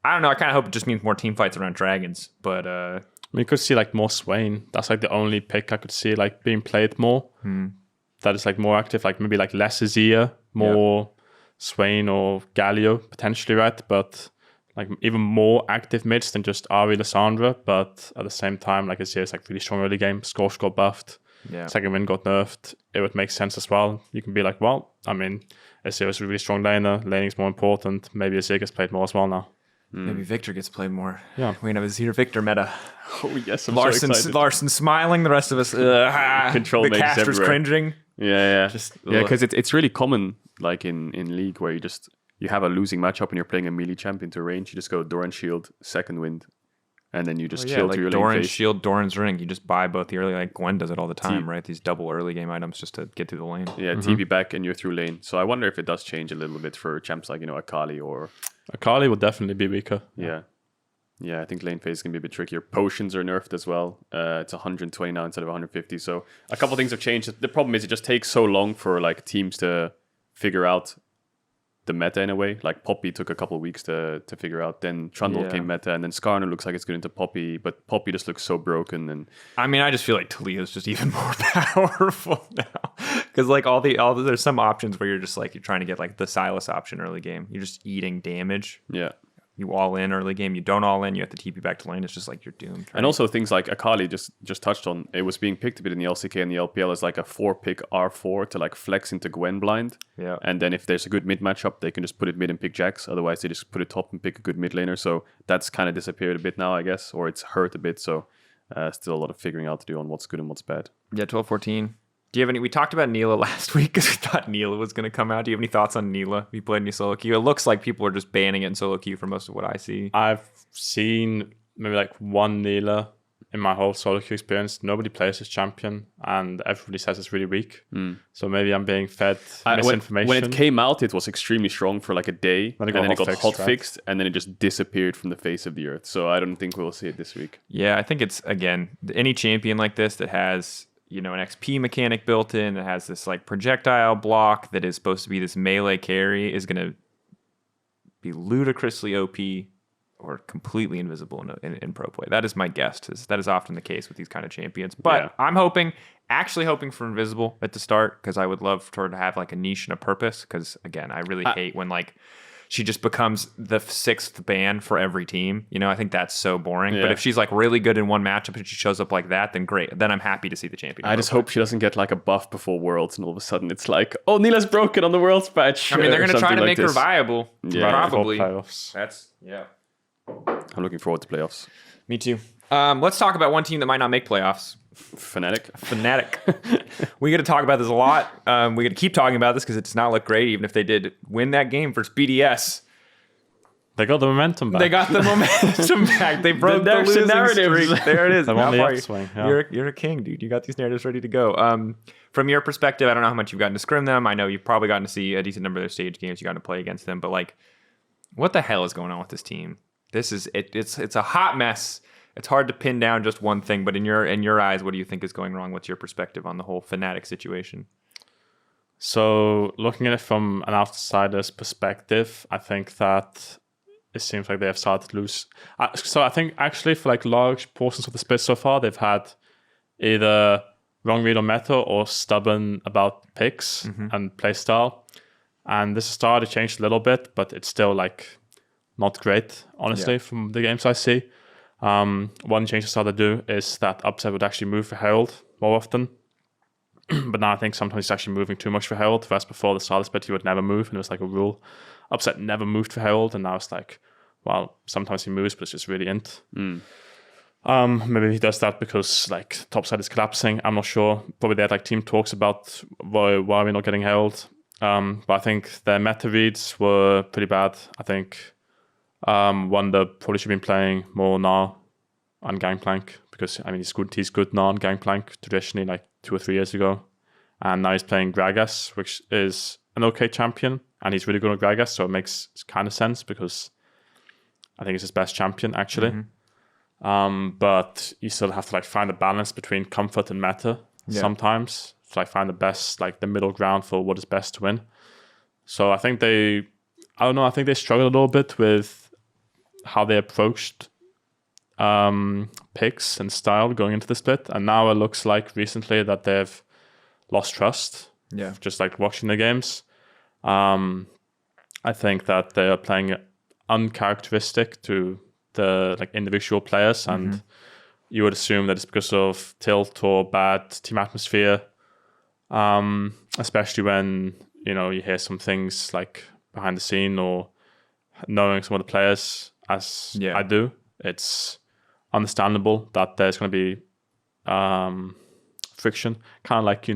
I don't know, I kind of hope it just means more team fights around dragons, but we could see like more Swain. That's like the only pick I could see like being played more. That is like more active, like maybe like less Azir, more Swain or Galio potentially, right? But like even more active mids than just Ari Lissandra, but at the same time, like Azir is like really strong early game. Scorch got buffed. Second win got nerfed. It would make sense as well. You can be like, well, I mean, Azir is a really strong laner. Laning is more important. Maybe Azir gets played more as well now. Maybe Victor gets played more. Yeah. We have a Azir Victor meta. Oh yes, I'm Larson, so excited. Larson smiling, the rest of us Control the makes caster's everywhere. cringing. Yeah, because it's really common, like in League, where you have a losing matchup and you're playing a melee champion to range. You just go Doran Shield, second wind, and then you just chill like through your Doran's lane phase. Shield, Doran's Ring. You just buy both the early, like Gwen does it all the time, right? These double early game items just to get through the lane. Yeah, TP back and you're through lane. So I wonder if it does change a little bit for champs like, Akali or... Akali would definitely be weaker. Yeah, I think lane phase can be a bit trickier. Potions are nerfed as well. It's 120 now instead of 150. So a couple things have changed. The problem is it just takes so long for like teams to figure out the meta in a way. Like Poppy took a couple of weeks to figure out. Then Trundle came meta, and then Skarner looks like it's good into Poppy, but Poppy just looks so broken. And I mean, I just feel like Talia's just even more powerful now because like all there's some options where you're just like you're trying to get like the Silas option early game. You're just eating damage. Yeah. You all in early game. You don't all in. You have to TP back to lane. It's just like you're doomed. Right? And also things like Akali just touched on. It was being picked a bit in the LCK and the LPL as like a 4-pick R4 to like flex into Gwen blind. Yeah. And then if there's a good mid matchup, they can just put it mid and pick Jax. Otherwise, they just put it top and pick a good mid laner. So that's kind of disappeared a bit now, I guess, or it's hurt a bit. So still a lot of figuring out to do on what's good and what's bad. Yeah, 12-14. Do you have any? We talked about Nilah last week because we thought Nilah was going to come out. Do you have any thoughts on Nilah? Have you played any solo queue? It looks like people are just banning it in solo queue for most of what I see. I've seen maybe like one Nilah in my whole solo queue experience. Nobody plays this champion, and everybody says it's really weak. So maybe I'm being fed misinformation. When it came out, it was extremely strong for like a day, Then it and then it got hotfixed, hotfixed, and then it just disappeared from the face of the earth. So I don't think we'll see it this week. Yeah, I think it's, again, any champion like this that has... an XP mechanic built in that has this like projectile block that is supposed to be this melee carry is going to be ludicrously OP or completely invisible in pro play. That is my guess. That is often the case with these kind of champions. But I'm actually hoping for invisible at the start because I would love for her to have like a niche and a purpose because, again, I really hate when like she just becomes the 6th ban for every team. I think that's so boring. Yeah. But if she's like really good in one matchup and she shows up like that, then great. Then I'm happy to see the champion. I just hope she doesn't get like a buff before Worlds, and all of a sudden it's like, oh, Nilah's broken on the Worlds patch. I mean, they're going to try to like make her this. viable. Yeah. Probably. Playoffs. I'm looking forward to playoffs. Me too. Let's talk about one team that might not make playoffs. Fnatic. We got to talk about this a lot. We got to keep talking about this because it does not look great, even if they did win that game versus BDS. They got the momentum back. They broke the losing streak. There it is. They won the Alphari, upswing, yeah. You're a king, dude. You got these narratives ready to go. From your perspective, I don't know how much you've gotten to scrim them. I know you've probably gotten to see a decent number of their stage games. You got to play against them, but like, what the hell is going on with this team? This is it. It's a hot mess. It's hard to pin down just one thing, but in your eyes, what do you think is going wrong? What's your perspective on the whole Fnatic situation? So looking at it from an outsider's perspective, I think that it seems like they have started to lose. So I think actually for like large portions of the split so far, they've had either wrong read on meta or stubborn about picks and play style. And this has started to change a little bit, but it's still like not great, honestly, from the games I see. One change I started to do is that Upset would actually move for Herald more often. But now I think sometimes he's actually moving too much for Herald. Whereas before the start split, he would never move, and it was like a rule. Upset never moved for Herald, and now it's like, well, sometimes he moves, but it's just really int. Maybe he does that because like topside is collapsing. I'm not sure. Probably they had like team talks about why we're not getting Herald. But I think their meta reads were pretty bad. I think Wonder probably should have been playing more Gnar on Gangplank because I mean he's good Gnar on Gangplank traditionally like 2 or 3 years ago, and now he's playing Gragas, which is an okay champion, and he's really good on Gragas, so it makes kind of sense because I think it's his best champion actually. But you still have to like find a balance between comfort and meta sometimes to like find the best, like the middle ground for what is best to win. So I think they struggled a little bit with how they approached picks and style going into the split, and now it looks like recently that they've lost trust. Yeah, just like watching the games. I think that they are playing uncharacteristic to the like individual players, and you would assume that it's because of tilt or bad team atmosphere, especially when you hear some things like behind the scene or knowing some of the players as I do. It's understandable that there's going to be friction, kind of like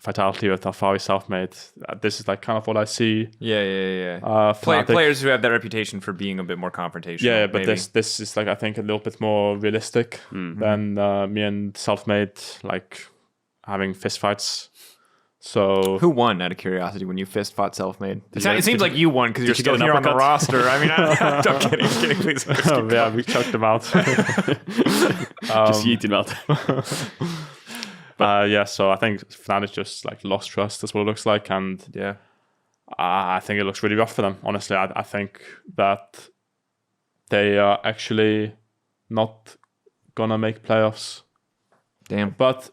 Vitality with Alphari self-made. This is like kind of what I see. Players who have that reputation for being a bit more confrontational. Yeah, but this is like I think a little bit more realistic than me and self-made like having fistfights. So who won, out of curiosity, when you fist fought self-made? It seems like you won because you're still here on the roster. I mean, I'm kidding, please. Yeah, we chucked them out. Just yeeted them out. So I think Fnatic just like lost trust. That's what it looks like, and I think it looks really rough for them. Honestly, I think that they are actually not gonna make playoffs. Damn, but.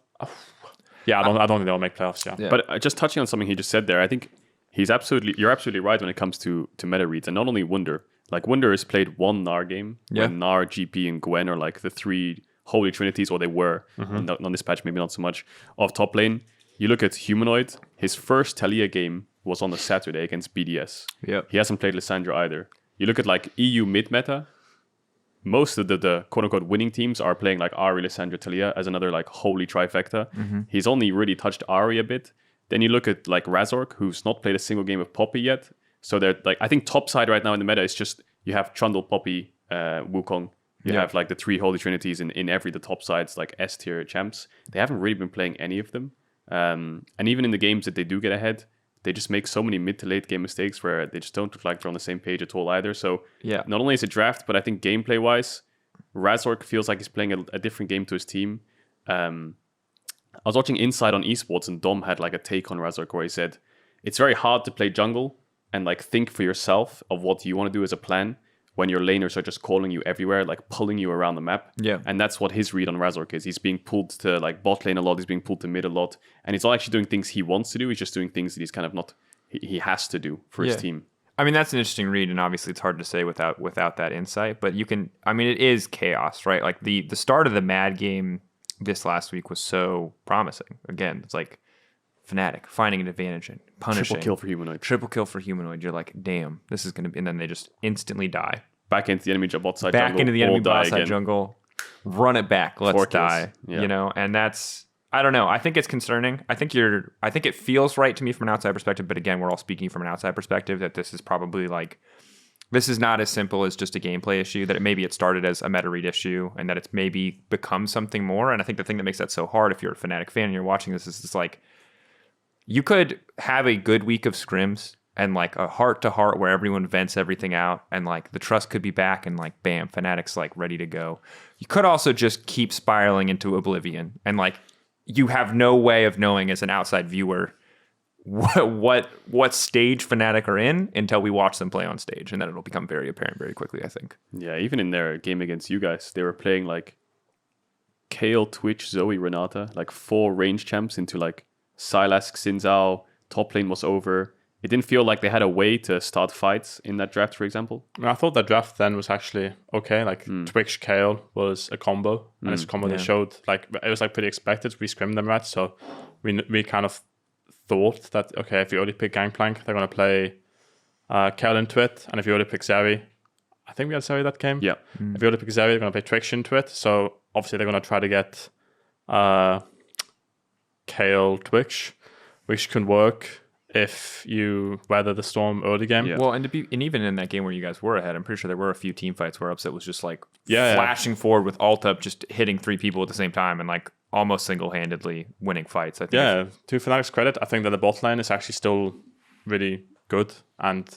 I don't think they'll make playoffs. Yeah. But just touching on something he just said there, I think you're absolutely right when it comes to meta reads, and not only Wunder. Like Wunder has played one Gnar game, when Gnar, GP, and Gwen are like the 3 holy trinities, or they were on this patch, maybe not so much of top lane. You look at Humanoid, his first Talia game was on a Saturday against BDS. He hasn't played Lissandra either. You look at like EU mid meta. Most of the quote-unquote winning teams are playing like Ahri, Lissandra, Talia as another like holy trifecta. He's only really touched Ahri a bit. Then you look at like Razork, who's not played a single game of Poppy yet. So they're like, I think top side right now in the meta is just you have Trundle, Poppy, Wukong. You have like the 3 holy trinities in every the top sides, like S tier champs. They haven't really been playing any of them. And even in the games that they do get ahead, they just make so many mid to late game mistakes where they just don't look like they're on the same page at all either. So not only is it draft, but I think gameplay wise, Razork feels like he's playing a different game to his team. I was watching Inside on Esports, and Dom had like a take on Razork where he said, it's very hard to play jungle and like think for yourself of what you want to do as a plan when your laners are just calling you everywhere, like pulling you around the map. And that's what his read on Razork is. He's being pulled to like bot lane a lot. He's being pulled to mid a lot. And he's not actually doing things he wants to do. He's just doing things that he's kind of not, he has to do for his team. I mean, that's an interesting read, and obviously it's hard to say without that insight, but you can, I mean, it is chaos, right? Like the start of the Mad game this last week was so promising. Again, it's like Fnatic finding an advantage and punishing. Triple kill for Humanoid. You're like, damn, this is going to be, and then they just instantly die. Back into the enemy bot side jungle. Back into the enemy bot side jungle. Run it back. Let's die. And that's, I don't know. I think it's concerning. I think it feels right to me from an outside perspective, but again, we're all speaking from an outside perspective that this is probably like, this is not as simple as just a gameplay issue, that maybe it started as a meta read issue and that it's maybe become something more. And I think the thing that makes that so hard, if you're a Fnatic fan and you're watching this, is it's like, you could have a good week of scrims and like a heart to heart where everyone vents everything out and like the trust could be back and like, bam, Fnatic's like ready to go. You could also just keep spiraling into oblivion and like, you have no way of knowing as an outside viewer what stage Fnatic are in until we watch them play on stage, and then it'll become very apparent very quickly, I think. Yeah, even in their game against you guys, they were playing like Kayle, Twitch, Zoe, Renata, like 4 range champs into like Sylas, Xin Zhao, top lane was over. It didn't feel like they had a way to start fights in that draft, for example. I thought that draft then was actually okay. Like Twitch Kale was a combo, and it's a combo they showed. Like it was like pretty expected. We scrimmed them right, so we kind of thought that okay, if you only pick Gangplank, they're gonna play Kale into it, and if you only pick Zeri, I think we had Zeri that game. Yeah. If you only pick Zeri, they're gonna play Twitch into it. So obviously they're gonna try to get Kale Twitch, which can work if you weather the storm early game. Yeah. Well, and even in that game where you guys were ahead, I'm pretty sure there were a few team fights where Upset was just like flashing forward with ult up, just hitting 3 people at the same time and like almost single-handedly winning fights. I think. Yeah, to Fnatic's credit, I think that the bot lane is actually still really good, and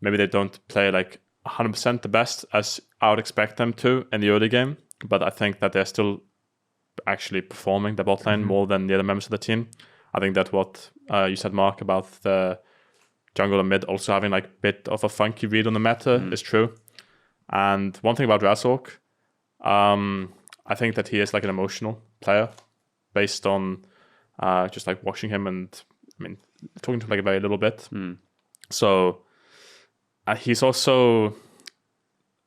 maybe they don't play like 100% the best as I would expect them to in the early game, but I think that they're still actually performing the bot lane more than the other members of the team. I think that what you said, Mark, about the jungle and mid also having like a bit of a funky read on the meta is true. And one thing about Razork, I think that he is like an emotional player based on just like watching him and I mean talking to him like a very little bit. So he's also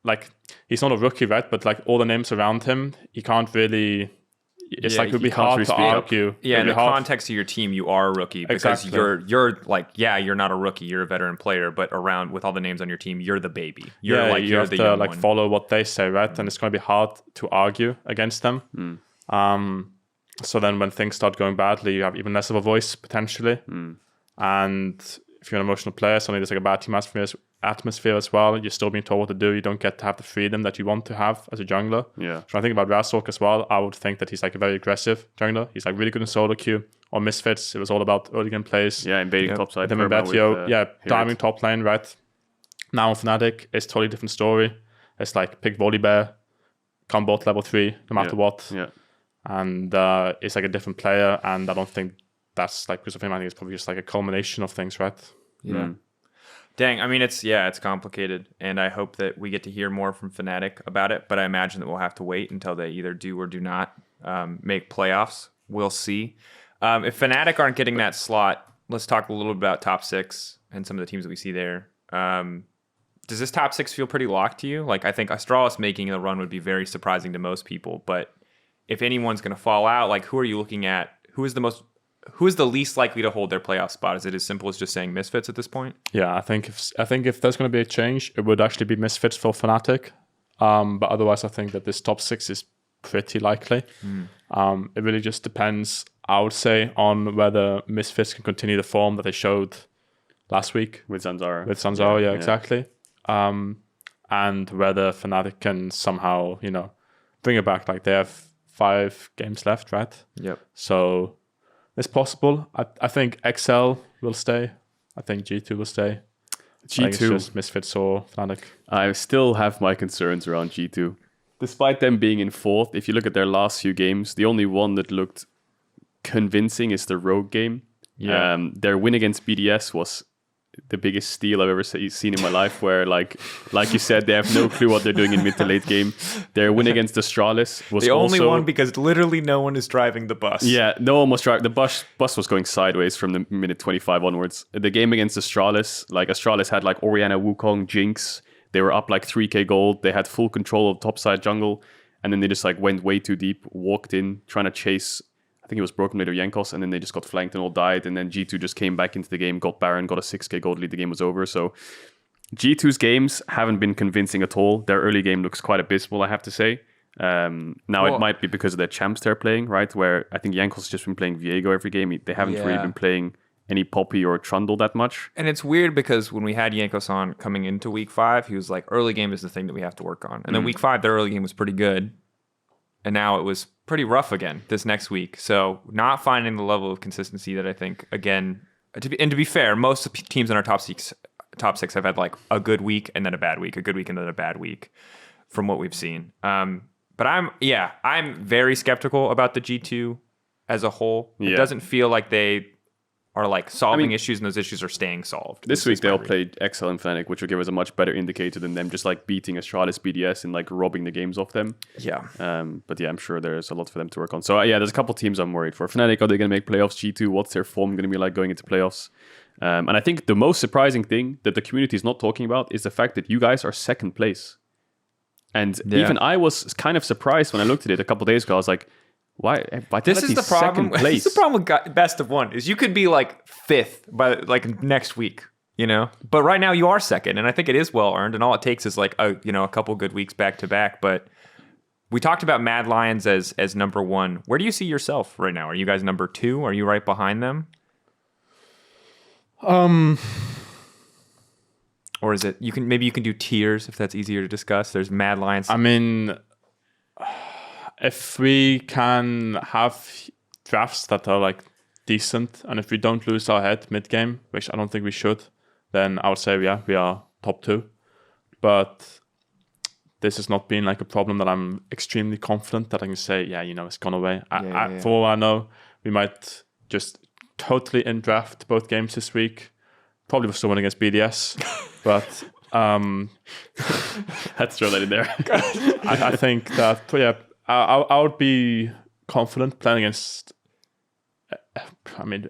like he's not a rookie, right? But like all the names around him, he can't really. It's like it would be hard to argue. Yeah, in the context of your team, you are a rookie because you're like, you're not a rookie, you're a veteran player, but around with all the names on your team, you're the baby. You have to like follow what they say, right? And it's going to be hard to argue against them. So then when things start going badly, you have even less of a voice potentially. And if you're an emotional player, suddenly there's like a bad team atmosphere as well. You're still being told what to do. You don't get to have the freedom that you want to have as a jungler. Yeah. So I think about Razork as well. I would think that he's like a very aggressive jungler. He's like really good in solo queue. On Misfits, it was all about early game plays. Yeah, invading top side. Them in Betio, diving top lane, right? Now on Fnatic, it's totally different story. It's like pick Volibear, come bot level 3, no matter what. Yeah. And it's like a different player, and I don't think that's like because of him. I think it's probably just like a culmination of things, right? Yeah. Dang, I mean, it's complicated, and I hope that we get to hear more from Fnatic about it, but I imagine that we'll have to wait until they either do or do not make playoffs. We'll see. If Fnatic aren't getting that slot, let's talk a little bit about top 6 and some of the teams that we see there. Does this top 6 feel pretty locked to you? Like, I think Astralis making the run would be very surprising to most people, but if anyone's going to fall out, like, who are you looking at? Who is the least likely to hold their playoff spot? Is it as simple as just saying Misfits at this point? Yeah, I think if there's going to be a change, it would actually be Misfits for Fnatic. But otherwise, I think that this top 6 is pretty likely. It really just depends, I would say, on whether Misfits can continue the form that they showed last week with Zanzaro. Yeah, exactly. And whether Fnatic can somehow, bring it back. Like they have 5 games left, right? Yep. So it's possible. I think XL will stay. I think G2 will stay. G2. It's just Misfits or Fnatic. I still have my concerns around G2. Despite them being in 4th, if you look at their last few games, the only one that looked convincing is the Rogue game. Yeah. Their win against BDS was the biggest steal I've ever seen in my life, where like you said, they have no clue what they're doing in mid to late game. Their win against Astralis was the only one because literally no one is driving the bus. Yeah, no one was driving. The bus was going sideways from the minute 25 onwards. The game against Astralis, like Astralis had like Orianna, Wukong, Jinx. They were up like 3k gold. They had full control of topside jungle, and then they just like went way too deep, walked in, trying to chase. I think it was Broken Blade or Yankos, and then they just got flanked and all died. And then G2 just came back into the game, got Baron, got a 6k gold lead. The game was over. So G2's games haven't been convincing at all. Their early game looks quite abysmal, I have to say. It might be because of their champs they're playing, right? Where I think Yankos has just been playing Viego every game. They haven't really been playing any Poppy or Trundle that much. And it's weird because when we had Yankos on coming into week 5, he was like, early game is the thing that we have to work on. And then week 5, their early game was pretty good. And now it was pretty rough again this next week. So not finding the level of consistency that I think, again, to be fair, most teams in our top 6 have had like a good week and then a bad week, a good week and then a bad week from what we've seen. But I'm very skeptical about the G2 as a whole. It doesn't feel like they are like solving issues and those issues are staying solved. This week they'll play XL and Fnatic, which will give us a much better indicator than them just like beating Astralis BDS and like robbing the games off them. Yeah. But yeah, I'm sure there's a lot for them to work on. So there's a couple teams I'm worried for. Fnatic, are they going to make playoffs? G2, what's their form going to be like going into playoffs? And I think the most surprising thing that the community is not talking about is the fact that you guys are second place. And even I was kind of surprised when I looked at it a couple of days ago. I was like, why? This is the problem. This is the problem with best of one is you could be like fifth by like next week, you know. But right now you are second, and I think it is well earned. And all it takes is like a couple good weeks back to back. But we talked about Mad Lions as number one. Where do you see yourself right now? Are you guys number two? Are you right behind them? Or is it you can do tiers if that's easier to discuss. There's Mad Lions. I mean, if we can have drafts that are like decent, and if we don't lose our head mid game, which I don't think we should, then I would say we are top two. But this has not been like a problem that I'm extremely confident that I can say, it's gone away. For all I know, we might just totally in draft both games this week. Probably we're still winning against BDS, but let's throw that in there. I think that I would be confident playing against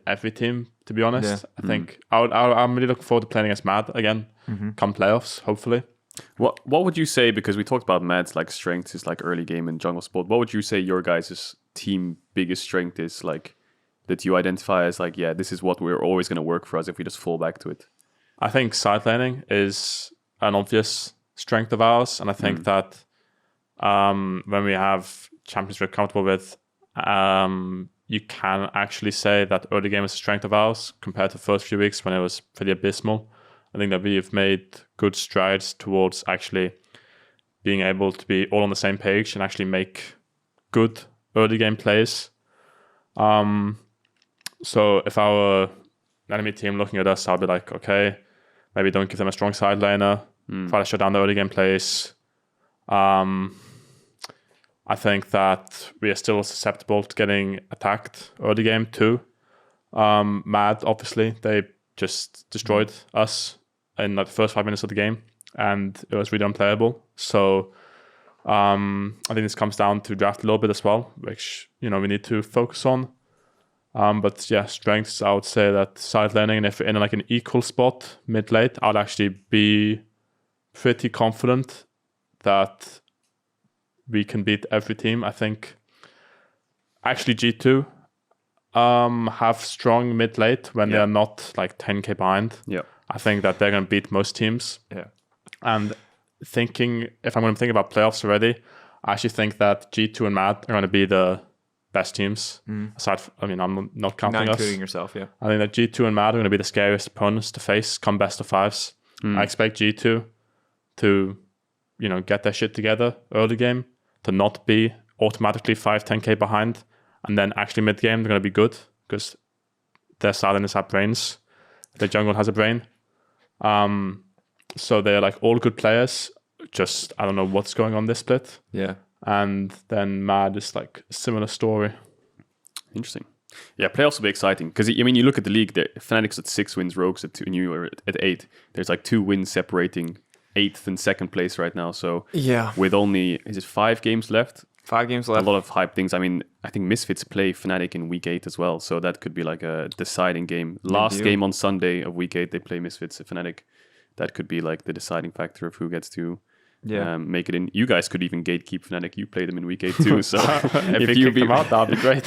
every team, to be honest. I think I'm really looking forward to playing against Mad again come playoffs, hopefully. What would you say, because we talked about Mad's like strengths is like early game and jungle sport, what would you say your guys' team biggest strength is, like that you identify as like, this is what we're always going to work for us if we just fall back to it? I think side laning is an obvious strength of ours, and I think that when we have champions we're comfortable with, you can actually say that early game is a strength of ours compared to the first few weeks when it was pretty abysmal. I think that we've made good strides towards actually being able to be all on the same page and actually make good early game plays. So if our enemy team looking at us, I'll be like, okay, maybe don't give them a strong side laner, try to shut down the early game plays. I think that we are still susceptible to getting attacked early game too. Mad, obviously, they just destroyed us in like the first 5 minutes of the game, and it was really unplayable. So I think this comes down to draft a little bit as well, which we need to focus on. But strengths, I would say that side laning, and if we're in like an equal spot mid-late, I'd actually be pretty confident that we can beat every team. I think actually G2 have strong mid-late when they're not like 10k behind. Yeah, I think that they're going to beat most teams. Yeah. And if I'm going to think about playoffs already, I actually think that G2 and Mad are going to be the best teams. Aside from, I'm not counting us. Not including yourself, yeah. I think that G2 and Mad are going to be the scariest opponents to face come best of fives. I expect G2 to, get their shit together early game, to not be automatically 5-10k behind, and then actually mid game they're going to be good because their silence have brains. Their jungle has a brain. So they're like all good players. Just I don't know what's going on this split. Yeah. And then Mad is like a similar story. Interesting. Yeah, playoffs will be exciting because you look at the league. Fnatic's at 6 wins, Rogues at 2, and you are at 8. There's like 2 wins separating 8th and 2nd place right now. So with only 5 games left? 5 games left. A lot of hype things. I think Misfits play Fnatic in week 8 as well, so that could be like a deciding game. Last game on Sunday of week 8, they play Misfits at Fnatic. That could be like the deciding factor of who gets to make it in. You guys could even gatekeep Fnatic. You play them in week 8 too. So if you kick them out, that'd be great.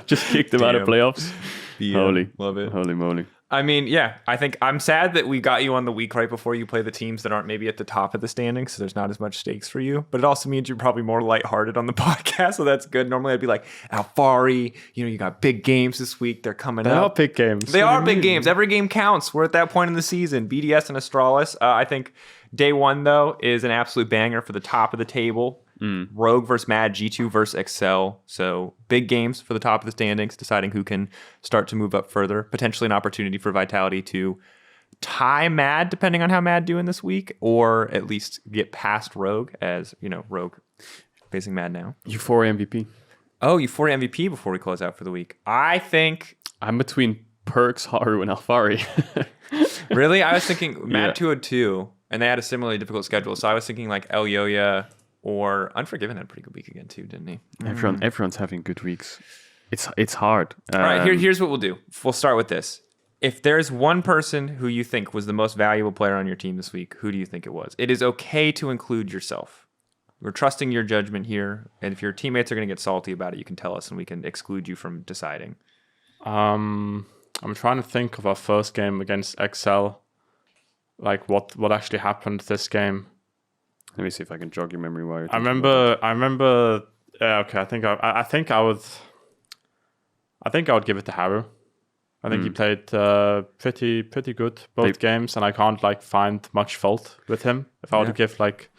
Just kick them out of playoffs. Holy, love it. Holy moly. I think I'm sad that we got you on the week right before you play the teams that aren't maybe at the top of the standings, so there's not as much stakes for you. But it also means you're probably more lighthearted on the podcast, so that's good. Normally I'd be like, Alphari, you got big games this week. They're coming up. They are big games. They are big games. Every game counts. We're at that point in the season. BDS and Astralis. I think day 1, though, is an absolute banger for the top of the table. Rogue versus Mad, G2 versus Excel. So big games for the top of the standings, deciding who can start to move up further. Potentially an opportunity for Vitality to tie Mad, depending on how Mad doing this week, or at least get past Rogue, as Rogue facing Mad now. EUphoria MVP. Oh, EUphoria MVP before we close out for the week. I think I'm between Perks, Haru, and Alphari. Really? I was thinking Mad 202, and they had a similarly difficult schedule. So I was thinking like Elioya or Unforgiven had a pretty good week again too, didn't he? Everyone's having good weeks. It's hard. All right, here's what we'll do. We'll start with this. if there's one person who you think was the most valuable player on your team this week, who do you think it was? It is okay to include yourself. We're trusting your judgment here, and if your teammates are going to get salty about it, you can tell us, and we can exclude you from deciding. I'm trying to think of our first game against Excel, like what actually happened this game. Let me see if I can jog your memory while you're I remember. Yeah, okay. I think I would give it to Haru. I think he played pretty good both games, and I can't like find much fault with him. If I were to give like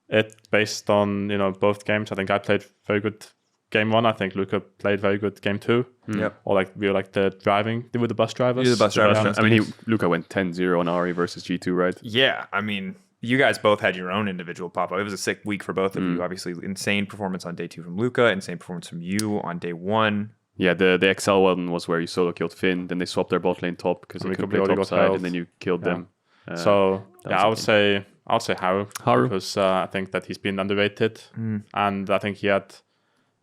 it based on both games, I think I played very good game 1. I think Luca played very good game 2. Yep. Or like we were like the bus drivers. The bus drivers. I mean, Luca went 10-0 on Ari versus G2, right? Yeah, I mean, you guys both had your own individual pop-up. It was a sick week for both of you. Obviously, insane performance on day 2 from Luca, insane performance from you on day 1. Yeah, the XL one was where you solo killed Finn, then they swapped their bot lane top because they could play top side, and then you killed them. So I would say Haru. Because I think that he's been underrated, and I think he had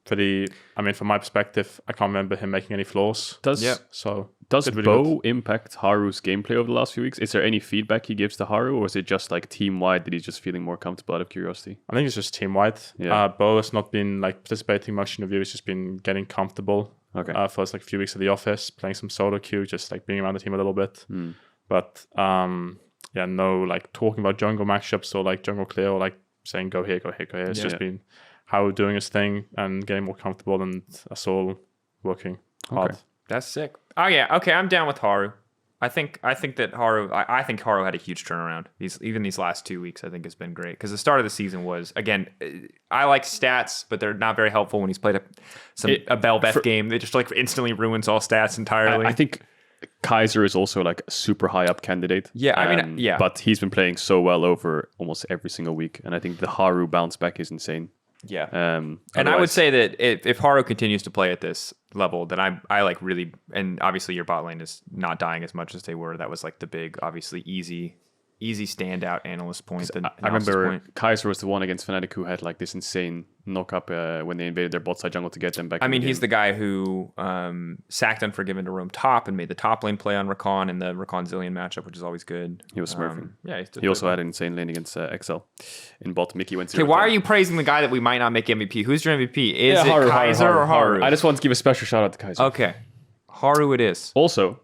from my perspective, I can't remember him making any flaws. Does really Bo impact Haru's gameplay over the last few weeks? Is there any feedback he gives to Haru, or is it just like team-wide that he's just feeling more comfortable out of curiosity? I think it's just team-wide. Yeah. Bo has not been like participating much in the view. He's just been getting comfortable. Okay. First like a few weeks at the office, playing some solo queue, just like being around the team a little bit. But no like talking about jungle matchups or like jungle clear or like saying go here. It's just been Haru doing his thing and getting more comfortable, and us all working hard. That's sick. Oh yeah, okay, I'm down with Haru. I think that Haru. I think Haru had a huge turnaround. These last 2 weeks, I think, has been great because the start of the season was, again, I like stats, but they're not very helpful when he's played a Belbeth game. They just like instantly ruins all stats entirely. I think Kaiser is also like a super high up candidate. Yeah, I mean, but he's been playing so well over almost every single week, and I think the Haru bounce back is insane. Yeah. And I would say that if Haru continues to play at this level, then I like really, and obviously your bot lane is not dying as much as they were. That was like the big, obviously easy standout analyst point. I remember Kaiser was the one against Fnatic who had like this insane knock up when they invaded their bot side jungle to get them back. He's the guy who sacked Unforgiven to roam top and made the top lane play on Rakan in the Rakan Zillion matchup, which is always good. He was smurfing. He also had an insane lane against XL in bot. Mickey went 0-10. Okay, why are you praising the guy that we might not make MVP? Who's your MVP? Is it Kaiser or Haru? I just want to give a special shout out to Kaiser. Okay, Haru it is. Also,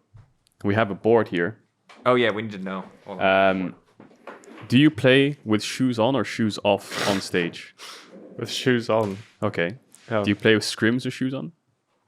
we have a board here. Oh yeah, we need to know. Do you play with shoes on or shoes off on stage? With shoes on. Okay. Yeah. Do you play with scrims or shoes on?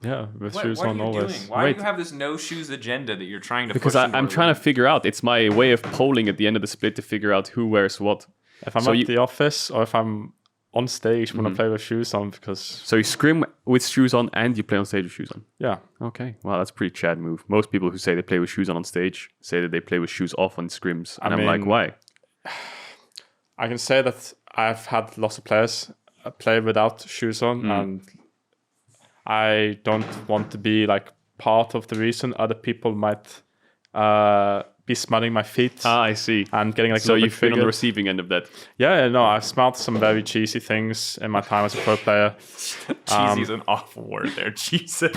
Yeah, with shoes on always. Doing? Why do you have this no shoes agenda that you're trying to push? Because I'm trying to figure out. It's my way of polling at the end of the split to figure out who wears what. If I'm at the office or if I'm on stage, I'm going to play with shoes on because... So you scrim with shoes on and you play on stage with shoes on? Yeah. Okay. Wow, that's a pretty Chad move. Most people who say they play with shoes on stage say that they play with shoes off on scrims. And I'm like, why? I can say that I've had lots of players play without shoes on, and I don't want to be like part of the reason other people might be smelling my feet. I see. And getting like so you've been on the receiving end of that. Yeah, no, I smelled some very cheesy things in my time as a pro player. Cheesy is an awful word there, Jesus.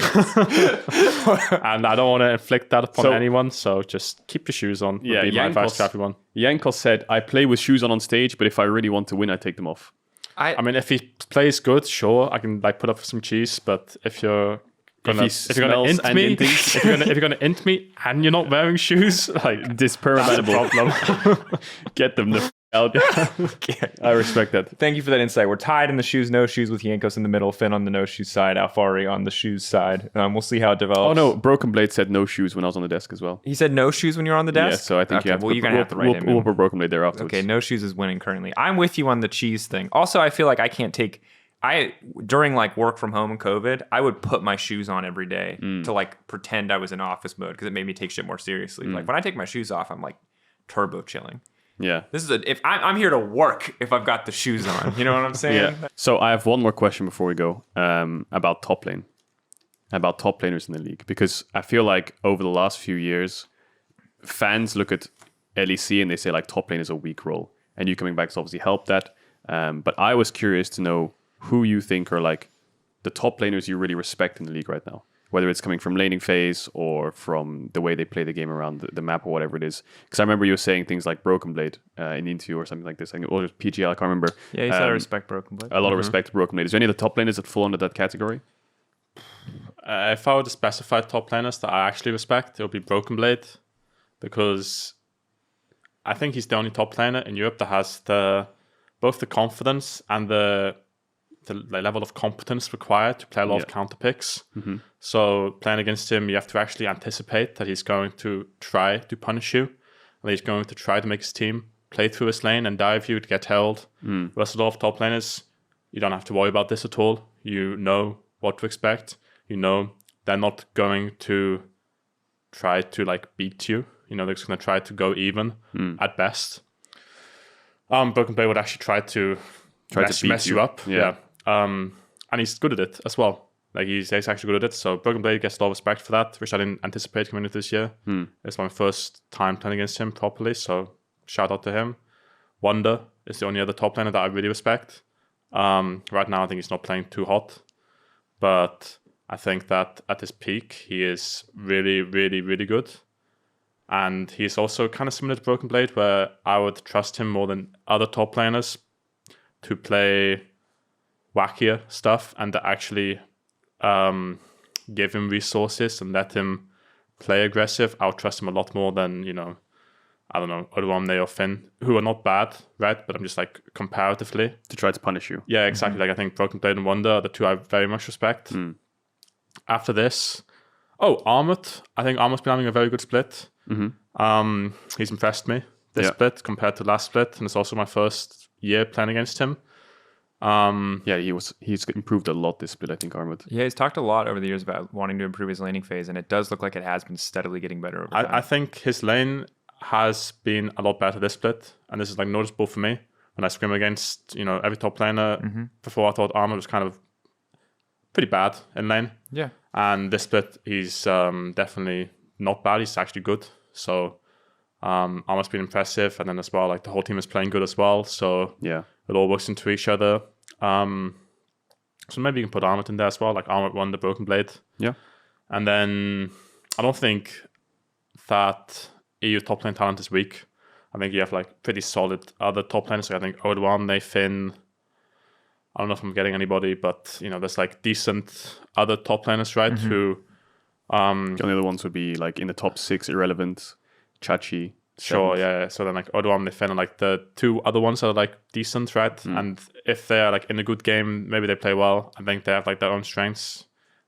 And I don't want to inflict that upon anyone, so just keep your shoes on. Yeah, my advice to everyone. Yankos said, I play with shoes on stage, but if I really want to win, I take them off. I mean, if he plays good, sure, I can like put up some cheese, but if you're gonna int me and you're not wearing shoes, like this permanent problem. Get them the out. I respect that. Thank you for that insight. We're tied in the shoes, no shoes with Yankos in the middle, Finn on the no shoes side, Alphari on the shoes side. We'll see how it develops. Oh no, Broken Blade said no shoes when I was on the desk as well. He said no shoes when you were on the desk? Yeah, so I think you're gonna have to write him. We'll put Broken Blade there afterwards. Okay, no shoes is winning currently. I'm with you on the cheese thing. Also, I feel like I can't take... during like work from home and COVID, I would put my shoes on every day to like pretend I was in office mode because it made me take shit more seriously. Like when I take my shoes off, I'm like turbo chilling. Yeah. This is if I'm here to work if I've got the shoes on. You know what I'm saying? Yeah. So I have one more question before we go about top lane. About top laners in the league. Because I feel like over the last few years, fans look at LEC and they say like top lane is a weak role. And you coming back has obviously helped that. But I was curious to know who you think are like the top laners you really respect in the league right now. whether it's coming from laning phase or from the way they play the game around the map or whatever it is. Because I remember you were saying things like Broken Blade in the interview or something like this. I think it was PGL, I can't remember. Yeah, you said I respect Broken Blade. A lot of respect to Broken Blade. Is there any of the top laners that fall under that category? If I were to specify top laners that I actually respect, it would be Broken Blade, because I think he's the only top laner in Europe that has both the confidence and the level of competence required to play a lot of counter picks. So playing against him, you have to actually anticipate that he's going to try to punish you, and he's going to try to make his team play through his lane and dive you to get held. Whereas a lot of top laners, you don't have to worry about this at all. You know what to expect. You know they're not going to try to like beat you. You know they're just going to try to go even at best. Broken Blade would actually try to mess you up. Yeah. And he's good at it as well. Like he's actually good at it. So Broken Blade gets a lot of respect for that, which I didn't anticipate coming into this year. It's my first time playing against him properly, so shout out to him. Wonder is the only other top laner that I really respect. Right now I think he's not playing too hot, but I think that at his peak he is really, really, really good. And he's also kind of similar to Broken Blade, where I would trust him more than other top laners to play wackier stuff and to actually give him resources and let him play aggressive. I would trust him a lot more than, I don't know, Odwamne or Finn, who are not bad, right? But I'm just like comparatively. To try to punish you. Yeah, exactly. Like I think Broken Blade and Wonder are the two I very much respect. After this, Armut. I think Armut's been having a very good split. He's impressed me this split compared to last split, and it's also my first year playing against him. He's improved a lot this split, I think, Armut. Yeah, he's talked a lot over the years about wanting to improve his laning phase, and it does look like it has been steadily getting better over time. I think his lane has been a lot better this split, and this is like noticeable for me. When I scrim against, every top laner, before I thought Armut was kind of pretty bad in lane. Yeah. And this split, he's definitely not bad. He's actually good. So Armut's been impressive. And then as well, like the whole team is playing good as well. So yeah, it all works into each other. So maybe you can put Armut in there as well. Like Armut won the Broken Blade. Yeah. And then I don't think that EU top lane talent is weak. I think you have like pretty solid other top laners. So I think Odwamne, Finn. I don't know if I'm getting anybody, but there's like decent other top laners, right? Who the only other ones would be like in the top 6, Irrelevant, Chachi. Sure, yeah. So then like Odwamne, Finn, and like the two other ones are like decent, right? And if they're like in a good game, maybe they play well. I think they have like their own strengths.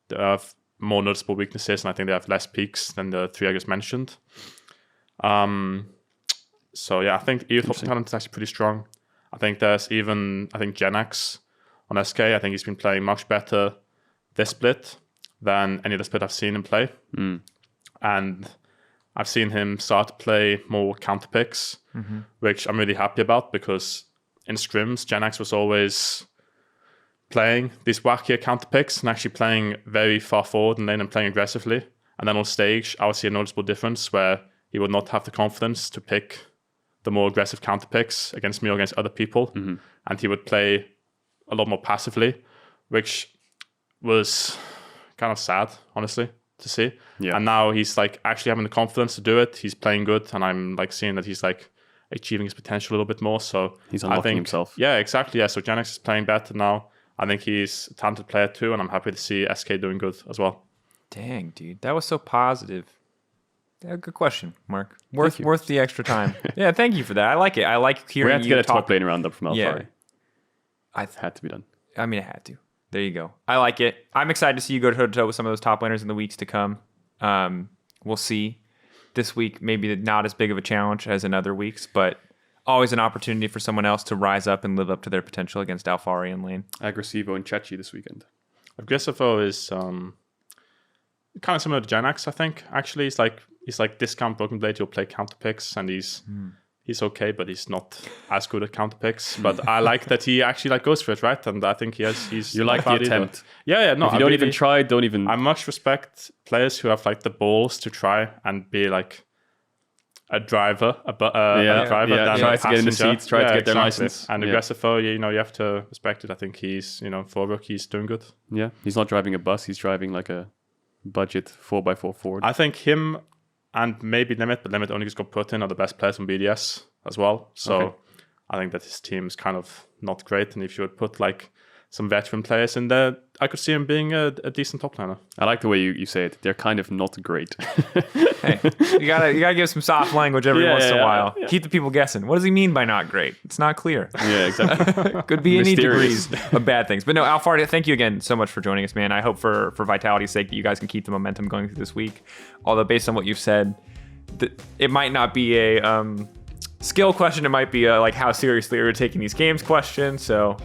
They have more noticeable weaknesses, and I think they have less peaks than the three I just mentioned. So yeah, I think EU top talent is actually pretty strong. I think there's even Genax on SK. I think he's been playing much better this split than any other split I've seen him play. And I've seen him start to play more counter picks, which I'm really happy about, because in scrims, Genax was always playing these wackier counter picks and actually playing very far forward and then playing aggressively. And then on stage, I would see a noticeable difference where he would not have the confidence to pick the more aggressive counter picks against me or against other people. And he would play a lot more passively, which was kind of sad, honestly, to see. Yeah. And now he's like actually having the confidence to do it. He's playing good, and I'm like seeing that he's like achieving his potential a little bit more. So he's unlocking himself. Yeah, exactly. Yeah. So Genax is playing better now. I think he's a talented player too, and I'm happy to see SK doing good as well. Dang, dude, that was so positive. Yeah, good question, Mark. Worth the extra time. Yeah, thank you for that. I like it. I like hearing you We had to get a top lane roundup from Alphari. Yeah. Had to be done. I mean, it had to. There you go. I like it. I'm excited to see you go toe-to-toe with some of those top laners in the weeks to come. We'll see. This week, maybe not as big of a challenge as in other weeks, but always an opportunity for someone else to rise up and live up to their potential against Alphari in lane. Aggressivo and Chachi this weekend. Aggressivo is kind of similar to Genax, I think. Actually, he's like discount Broken Blade. He'll play counter picks, and he's okay, but he's not as good at counter picks. But I like that he actually like goes for it, right? And I think he's you like the attempt. Yeah. No, if you don't even try, don't even. I much respect players who have like the balls to try and be like a driver, try to get in the seats, try to get their license. And Aggressivo, you have to respect it. I think he's, for a rookie, he's doing good. Yeah, he's not driving a bus. He's driving like a budget 4x4 forward. I think him and maybe Limit, but Limit only just got put in, are the best players on BDS as well. So I think that his team is kind of not great. And if you would put like some veteran players in there, I could see him being a decent top laner. I like the way you say it. They're kind of not great. Hey, you gotta give some soft language every once in a while. Yeah. Keep the people guessing. What does he mean by not great? It's not clear. Yeah, exactly. Could be any Mysterious. degrees of bad things. But no, Alphari, thank you again so much for joining us, man. I hope for Vitality's sake that you guys can keep the momentum going through this week. Although based on what you've said, it might not be a skill question. It might be a, like, how seriously are you taking these games question. So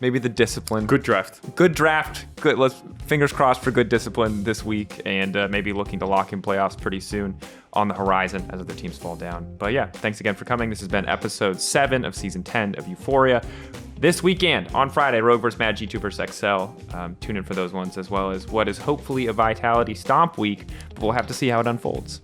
maybe the discipline. Good draft. Good draft. Good. Let's fingers crossed for good discipline this week, and maybe looking to lock in playoffs pretty soon on the horizon as other teams fall down. But yeah, thanks again for coming. This has been episode 7 of season 10 of Euphoria. This weekend on Friday, Rogue vs. Mad, G2 vs. XL. Tune in for those ones, as well as what is hopefully a Vitality Stomp week, but we'll have to see how it unfolds.